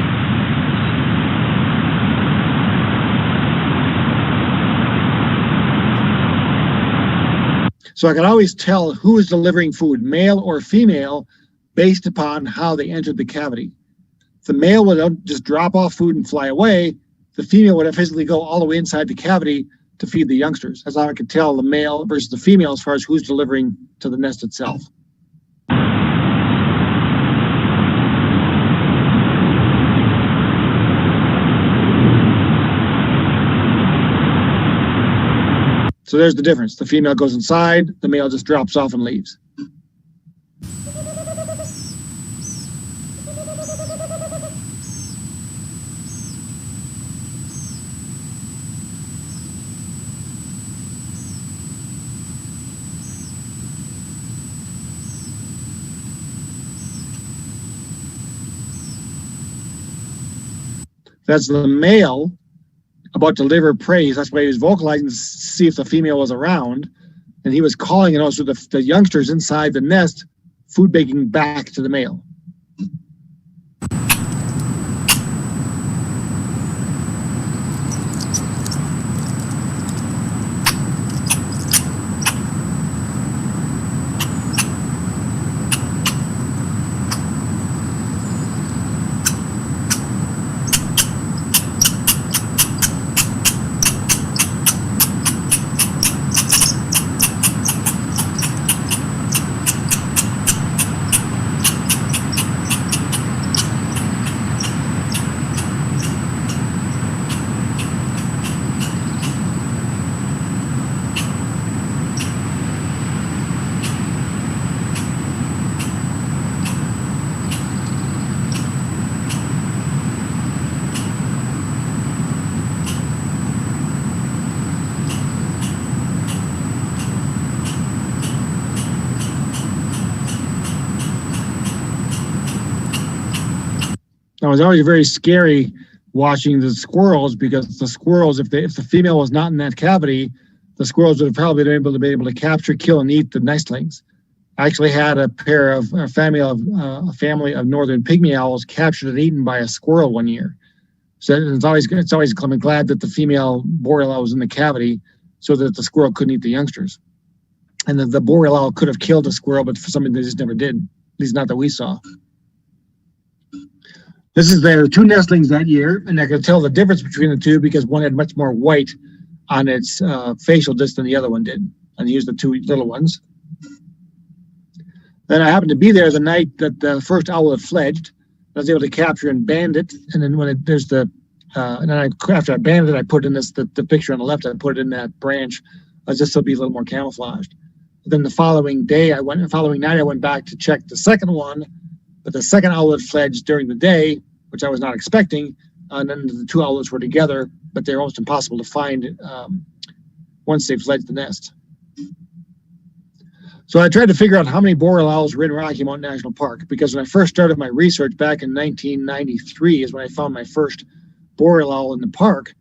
so I can always tell who is delivering food, male or female, based upon how they entered the cavity. The male would just drop off food and fly away. The female would physically go all the way inside the cavity to feed the youngsters. That's how I could tell the male versus the female as far as who's delivering to the nest itself. So there's the difference. The female goes inside, the male just drops off and leaves. That's the male about to deliver prey. That's why he was vocalizing to see if the female was around. And he was calling, and also the youngsters inside the nest, food baking back to the male. It was always very scary watching the squirrels, because the squirrels, if the female was not in that cavity, the squirrels would have probably been able to capture, kill, and eat the nestlings. I actually had a family of Northern Pygmy-Owls captured and eaten by a squirrel one year. So it's always I'm glad that the female Boreal Owl was in the cavity so that the squirrel couldn't eat the youngsters. And the Boreal Owl could have killed a squirrel, but for some reason they just never did, at least not that we saw. This is their two nestlings that year, and I could tell the difference between the two because one had much more white on its facial disc than the other one did. And here's the two little ones. Then I happened to be there the night that the first owl had fledged. I was able to capture and band it, and then after I banded it, I put in the picture on the left. I put it in that branch, just so it'd be a little more camouflaged. But then the following night, I went back to check the second one. But the second owl had fledged during the day, which I was not expecting, and then the two owlets were together, but they're almost impossible to find once they've fledged the nest. So I tried to figure out how many Boreal Owls were in Rocky Mountain National Park, because when I first started my research back in 1993 is when I found my first Boreal Owl in the park,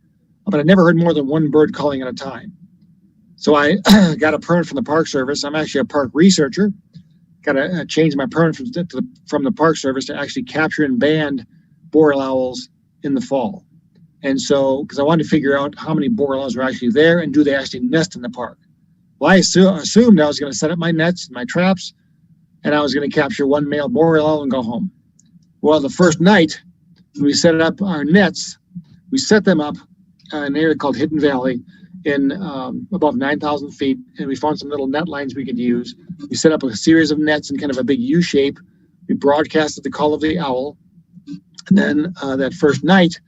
but I never heard more than one bird calling at a time. So I got a permit from the Park Service. I'm actually a park researcher. Got to change my permit from the Park Service to actually capture and band Boreal Owls in the fall. And so, because I wanted to figure out how many Boreal Owls were actually there and do they actually nest in the park. Well, I assumed I was going to set up my nets, my traps, and I was going to capture one male Boreal Owl and go home. Well, the first night we set up our nets, we set them up in an area called Hidden Valley in above 9,000 feet, and we found some little net lines we could use. We set up a series of nets in kind of a big U shape. We broadcasted the call of the owl. And then that first night,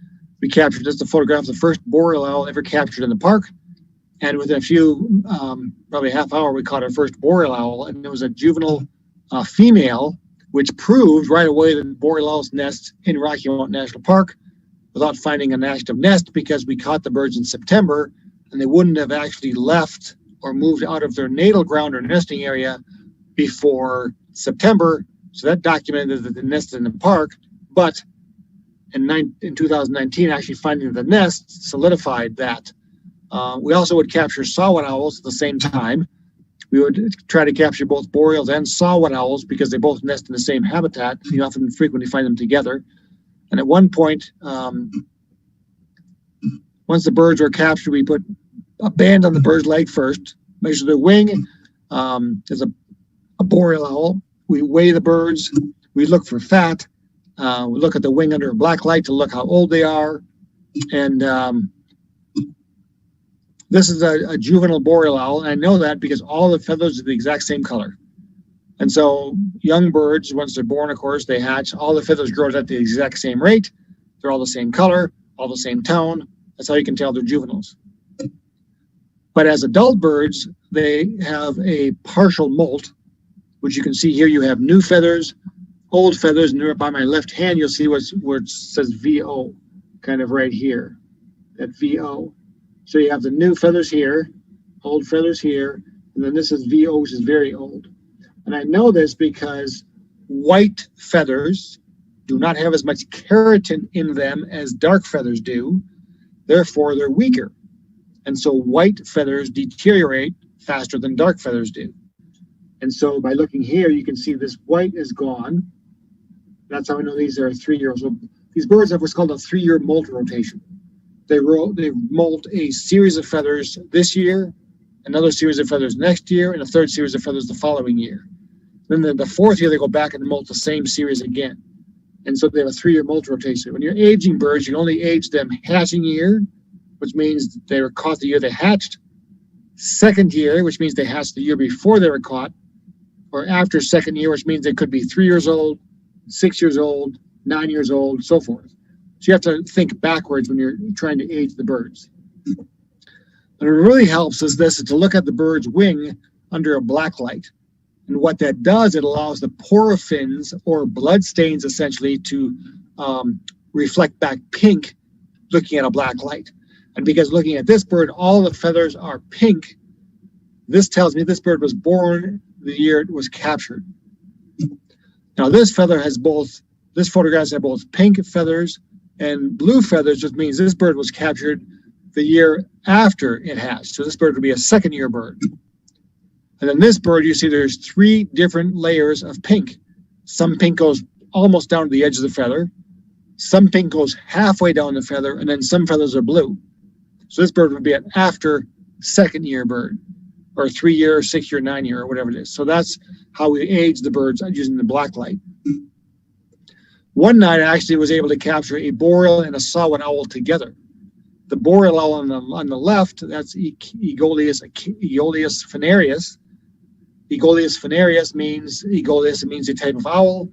we captured just a photograph of the first Boreal Owl ever captured in the park. And within a few, probably half hour, we caught our first Boreal Owl, and it was a juvenile female, which proved right away that Boreal Owls nest in Rocky Mountain National Park without finding an active nest, because we caught the birds in September, and they wouldn't have actually left or moved out of their natal ground or nesting area before September. So that documented that they nested in the park. But in 2019, actually finding the nest solidified that. We also would capture Sawet Owls at the same time. We would try to capture both Boreals and Sawet Owls because they both nest in the same habitat. You often frequently find them together. And at one point, once the birds were captured, we put a band on the bird's leg first, measure their wing. There's a Boreal Owl. We weigh the birds. We look for fat. We look at the wing under a black light to look how old they are. And this is a juvenile Boreal Owl. And I know that because all the feathers are the exact same color. And so young birds, once they're born, of course, they hatch. All the feathers grow at the exact same rate. They're all the same color, all the same tone. That's how you can tell they're juveniles. But as adult birds, they have a partial molt, which you can see here. You have new feathers, old feathers, and by my left hand, you'll see where it says VO, kind of right here, that VO. So you have the new feathers here, old feathers here, and then this is VO, which is very old. And I know this because white feathers do not have as much keratin in them as dark feathers do. Therefore, they're weaker. And so white feathers deteriorate faster than dark feathers do. And so by looking here, you can see this white is gone. That's how I know these are 3-year-olds. So these birds have what's called a 3-year molt rotation. They molt a series of feathers this year, another series of feathers next year, and a third series of feathers the following year. Then the 4th year, they go back and molt the same series again. And so they have a 3-year molt rotation. When you're aging birds, you only age them hatching year, which means they were caught the year they hatched. 2nd year, which means they hatched the year before they were caught, or after 2nd year, which means they could be 3 years old, 6 years old, 9 years old, so forth. So you have to think backwards when you're trying to age the birds. And what really helps is to look at the bird's wing under a black light. And what that does, it allows the porphins, or blood stains essentially, to reflect back pink looking at a black light. And because looking at this bird, all the feathers are pink, this tells me this bird was born the year it was captured. Now this photograph has both pink feathers and blue feathers, which means this bird was captured the year after it hatched. So this bird would be a 2nd-year bird. And then this bird, you see there's 3 different layers of pink. Some pink goes almost down to the edge of the feather. Some pink goes halfway down the feather, and then some feathers are blue. So this bird would be an after 2nd-year bird, or 3-year, 6-year, 9-year, or whatever it is. So that's how we age the birds using the black light. One night, I actually was able to capture a boreal and a Sawet owl together. The boreal owl on the left, that's Aeolus phanarius. Aeolus phanarius means a type of owl,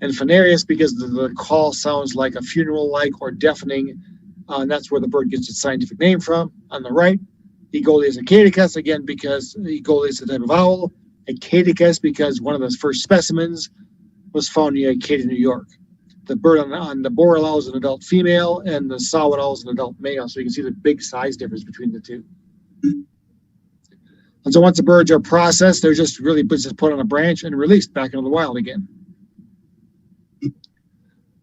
and phanarius because the call sounds like a funeral-like or deafening, and that's where the bird gets its scientific name from. On the right, Aeolus acaticus, again because Aeolus is a type of owl. Acaticus because one of the first specimens was found near Acadia, New York. The bird on the boreal owl is an adult female, and the Sawet owl is an adult male. So you can see the big size difference between the two. And so once the birds are processed, they're just put on a branch and released back into the wild again.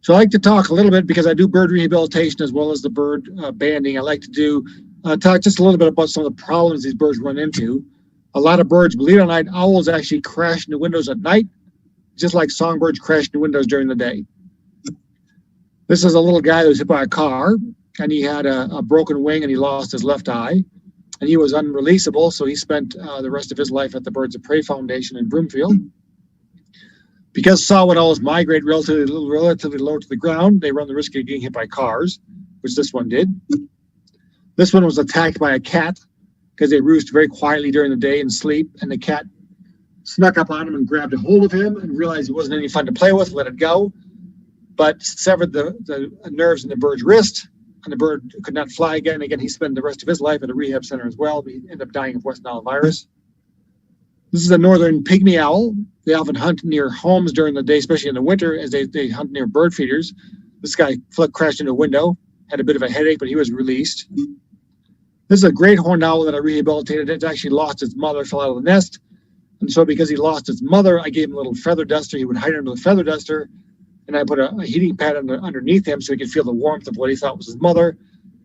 So I like to talk a little bit, because I do bird rehabilitation as well as the bird banding. I like to talk just a little bit about some of the problems these birds run into. A lot of birds, believe it or not, owls actually crash into windows at night, just like songbirds crash into windows during the day. This is a little guy that was hit by a car, and he had a broken wing, and he lost his left eye, and he was unreleasable, so he spent the rest of his life at the Birds of Prey Foundation in Broomfield. Because Sawet owls migrate relatively low to the ground, they run the risk of getting hit by cars, which this one did. This one was attacked by a cat because they roost very quietly during the day and sleep, and the cat snuck up on him and grabbed a hold of him and realized he wasn't any fun to play with, let it go, but severed the nerves in the bird's wrist, and the bird could not fly again. Again, he spent the rest of his life at a rehab center as well. He ended up dying of West Nile virus. This is a Northern Pygmy-Owl. They often hunt near homes during the day, especially in the winter, as they hunt near bird feeders. This guy crashed into a window, had a bit of a headache, but he was released. This is a great horned owl that I rehabilitated. It actually lost its mother, fell out of the nest. And so because he lost its mother, I gave him a little feather duster. He would hide under the feather duster, and I put a heating pad underneath him so he could feel the warmth of what he thought was his mother.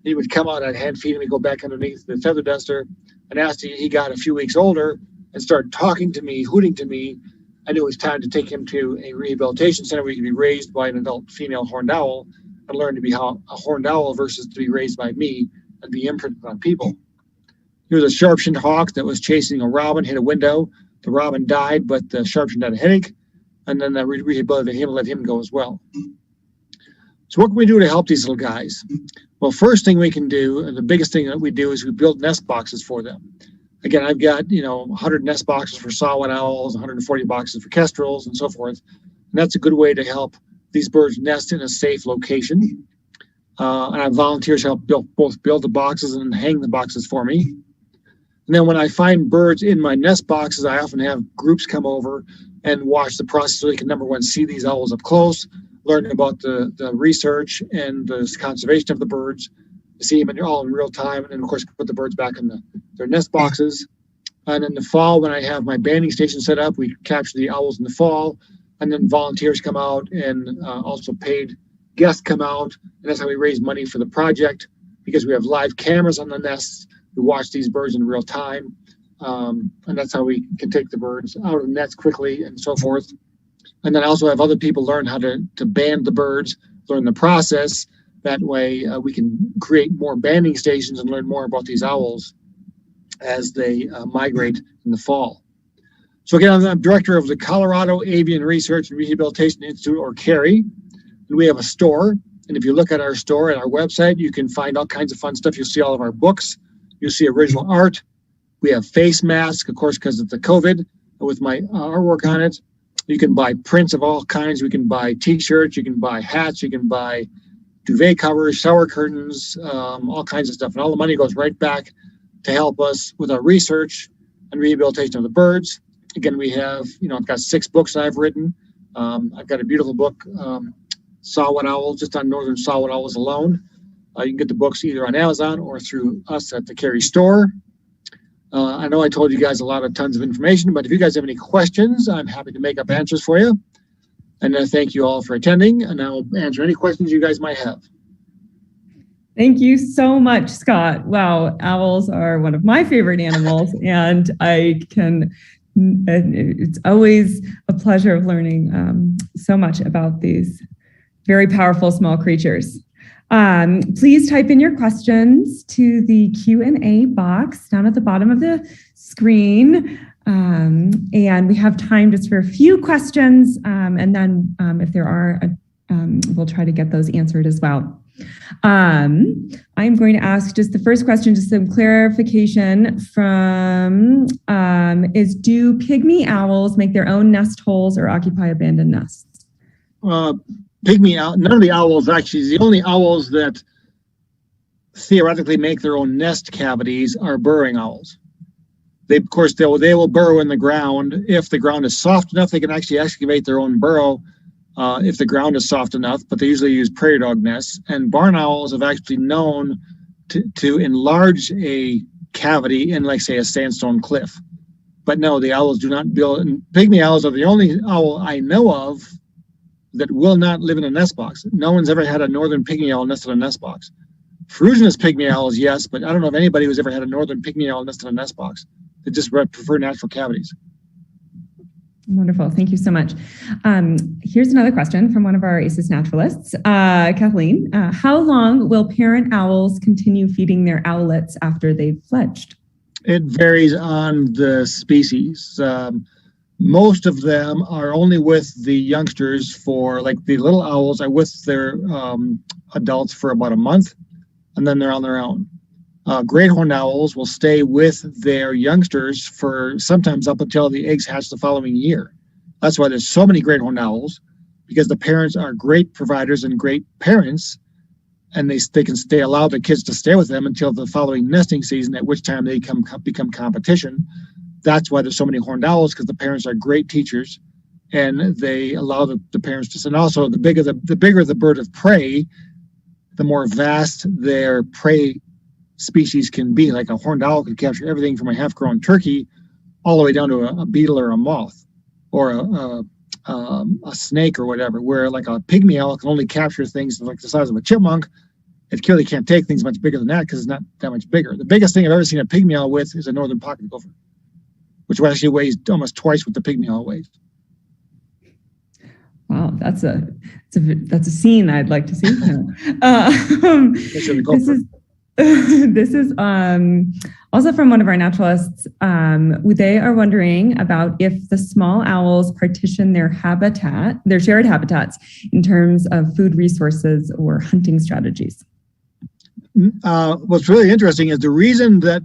He would come out, I'd hand feed him, he'd go back underneath the feather duster. And as he got a few weeks older and started talking to me, hooting to me, I knew it was time to take him to a rehabilitation center where he could be raised by an adult female horned owl and learn to be a horned owl versus to be raised by me and be imprinted on people. He was a sharp-shinned hawk that was chasing a robin, hit a window. The robin died, but the sharp-shinned had a headache. And then I rehabilitated him and let him go as well. So what can we do to help these little guys? Well, first thing we can do, and the biggest thing that we do, is we build nest boxes for them. Again, I've got 100 nest boxes for Sawet owls, 140 boxes for kestrels, and so forth. And that's a good way to help these birds nest in a safe location. And I have volunteers help both build the boxes and hang the boxes for me. And then when I find birds in my nest boxes, I often have groups come over and watch the process so they can, number one, see these owls up close, learn about the research and the conservation of the birds, see them all in real time, and then, of course, put the birds back in their nest boxes. And in the fall, when I have my banding station set up, we capture the owls in the fall. and then volunteers come out, and also paid guests come out, and that's how we raise money for the project, because we have live cameras on the nests. We watch these birds in real time, and that's how we can take the birds out of the nets quickly and so forth. And then I also have other people learn how to band the birds, learn the process. That way we can create more banding stations and learn more about these owls as they migrate in the fall. So again, I'm director of the Colorado Avian Research and Rehabilitation Institute, or CARRI, and we have a store. And if you look at our store and our website, you can find all kinds of fun stuff. You'll see all of our books. You'll see original art. We have face masks, of course, because of the COVID, with my artwork on it. You can buy prints of all kinds. We can buy t-shirts. You can buy hats. You can buy duvet covers, shower curtains, all kinds of stuff. And all the money goes right back to help us with our research and rehabilitation of the birds. Again, we have, I've got 6 books I've written. I've got a beautiful book, Sawet Owl, just on Northern Saw-whet Owls alone. You can get the books either on Amazon or through us at the CARRI store. I know I told you guys tons of information, but if you guys have any questions, I'm happy to make up answers for you. And thank you all for attending, and I'll answer any questions you guys might have. Thank you so much, Scott. Wow, owls are one of my favorite animals, and it's always a pleasure of learning so much about these very powerful small creatures. Please type in your questions to the Q&A box down at the bottom of the screen. And we have time just for a few questions. And then if there are, we'll try to get those answered as well. I'm going to ask just the first question, just some clarification from, do pygmy owls make their own nest holes or occupy abandoned nests? Pygmy owl, none of the owls, actually, the only owls that theoretically make their own nest cavities are burrowing owls. They will burrow in the ground. If the ground is soft enough, they can actually excavate their own burrow if the ground is soft enough, but they usually use prairie dog nests. And barn owls have actually known to enlarge a cavity in, like, say, a sandstone cliff. But no, the owls do not build, and pygmy owls are the only owl I know of that will not live in a nest box. No one's ever had a northern pygmy owl nested in a nest box. Pherogenous pygmy owls, yes, but I don't know of anybody who's ever had a northern pygmy owl nested in a nest box. They just prefer natural cavities. Wonderful. Thank you so much. Here's another question from one of our ACES naturalists, Kathleen. How long will parent owls continue feeding their owlets after they've fledged? It varies on the species. Most of them are only with the youngsters for, like the little owls are with their adults for about a month, and then they're on their own. Great horned owls will stay with their youngsters for sometimes up until the eggs hatch the following year. That's why there's so many great horned owls, because the parents are great providers and great parents, and they can allow the kids to stay with them until the following nesting season, at which time they become competition. That's why there's so many horned owls, because the parents are great teachers, and they allow the parents to. And also, the bigger the bird of prey, the more vast their prey species can be. Like a horned owl can capture everything from a half-grown turkey all the way down to a beetle or a moth or a snake or whatever, where like a pygmy owl can only capture things like the size of a chipmunk. It clearly can't take things much bigger than that because it's not that much bigger. The biggest thing I've ever seen a pygmy owl with is a northern pocket gopher, which actually weighs almost twice what the pygmy owl weighs. Wow, that's a scene I'd like to see. This is also from one of our naturalists. They are wondering about if the small owls partition their shared habitats, in terms of food resources or hunting strategies. What's really interesting is the reason that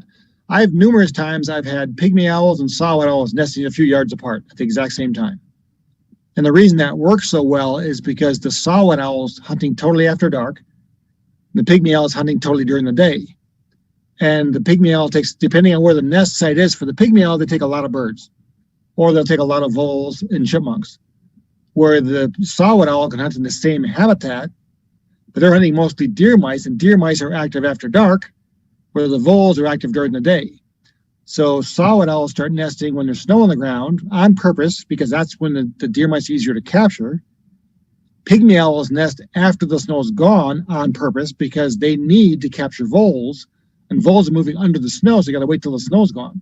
numerous times I've had pygmy owls and saw-whet owls nesting a few yards apart at the exact same time. And the reason that works so well is because the saw-whet owl's hunting totally after dark. The pygmy owl is hunting totally during the day. And the pygmy owl takes, depending on where the nest site is, for the pygmy owl, they take a lot of birds, or they'll take a lot of voles and chipmunks. Where the saw-whet owl can hunt in the same habitat, but they're hunting mostly deer mice, and deer mice are active after dark, where the voles are active during the day. So Sawet owls start nesting when there's snow on the ground on purpose, because that's when the deer mice are easier to capture. Pygmy owls nest after the snow's gone on purpose because they need to capture voles, and voles are moving under the snow, so you got to wait till the snow's gone.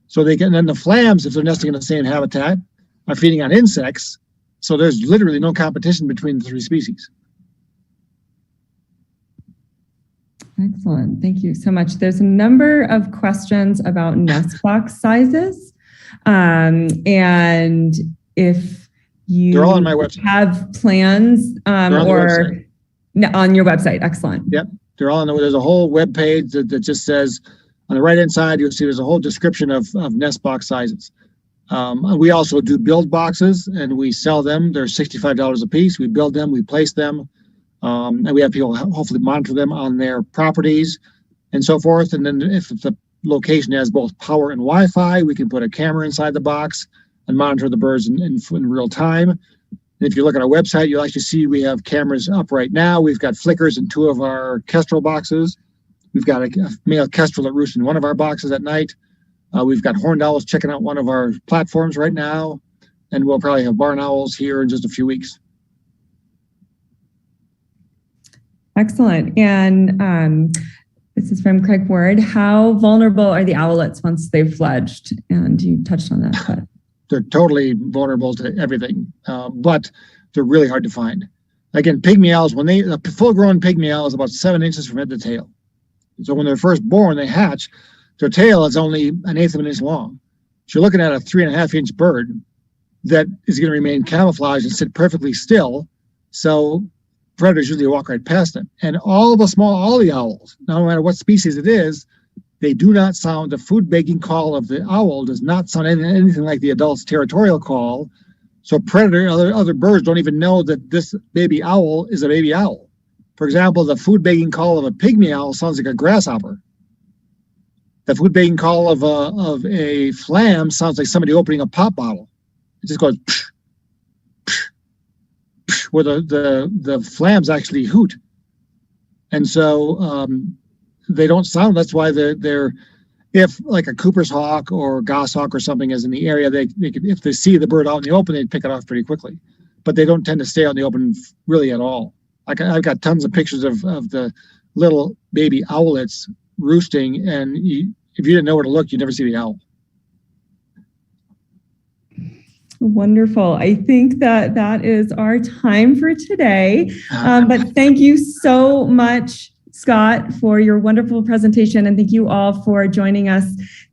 So they get, and then the flams, if they're nesting in the same habitat, are feeding on insects. So there's literally no competition between the three species. Excellent. Thank you so much. There's a number of questions about nest box sizes. And if you They're all on my website. Have plans on your website. Excellent. Yep. They're all on there's a whole web page that just says, on the right-hand side, you'll see there's a whole description of nest box sizes. We also do build boxes, and we sell them. They're $65 a piece. We build them, we place them, and we have people hopefully monitor them on their properties and so forth. And then if the location has both power and Wi-Fi, we can put a camera inside the box and monitor the birds in real time. And if you look at our website, you'll actually see we have cameras up right now. We've got flickers in 2 of our kestrel boxes. We've got a male kestrel that roosts in one of our boxes at night. We've got horned owls checking out one of our platforms right now, and we'll probably have barn owls here in just a few weeks. Excellent. And this is from Craig Ward. How vulnerable are the owlets once they've fledged? And you touched on that. But they're totally vulnerable to everything, but they're really hard to find. Again, pygmy owls, a full-grown pygmy owl is about 7 inches from head to tail. So when they're first born, they hatch, their tail is only 1/8 of an inch long. So you're looking at a 3.5-inch bird that is going to remain camouflaged and sit perfectly still. So predators usually walk right past them. And all the owls, no matter what species it is, they do not sound, the food begging call of the owl does not sound anything like the adult's territorial call. So other birds don't even know that this baby owl is a baby owl. For example, the food begging call of a pygmy owl sounds like a grasshopper. The food begging call of a flam sounds like somebody opening a pop bottle. It just goes psh, psh, psh, where the flams actually hoot. And so they don't sound, that's why they're if like a Cooper's hawk or goshawk or something is in the area, they could, if they see the bird out in the open, they'd pick it off pretty quickly. But they don't tend to stay out in the open really at all. I've got tons of pictures of the little baby owlets roosting, and if you didn't know where to look, you'd never see the owl. Wonderful. I think that is our time for today. But thank you so much, Scott, for your wonderful presentation. And thank you all for joining us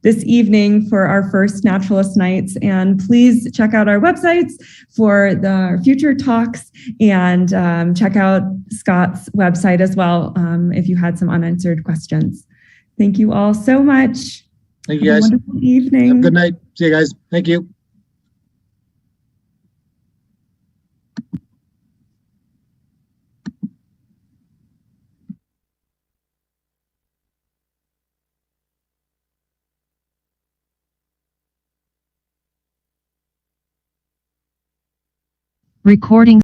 this evening for our first Naturalist Nights. And please check out our websites for the future talks, and check out Scott's website as well if you had some unanswered questions. Thank you all so much. Thank you, guys. Have a wonderful evening. Have a good night. See you guys. Thank you. Recording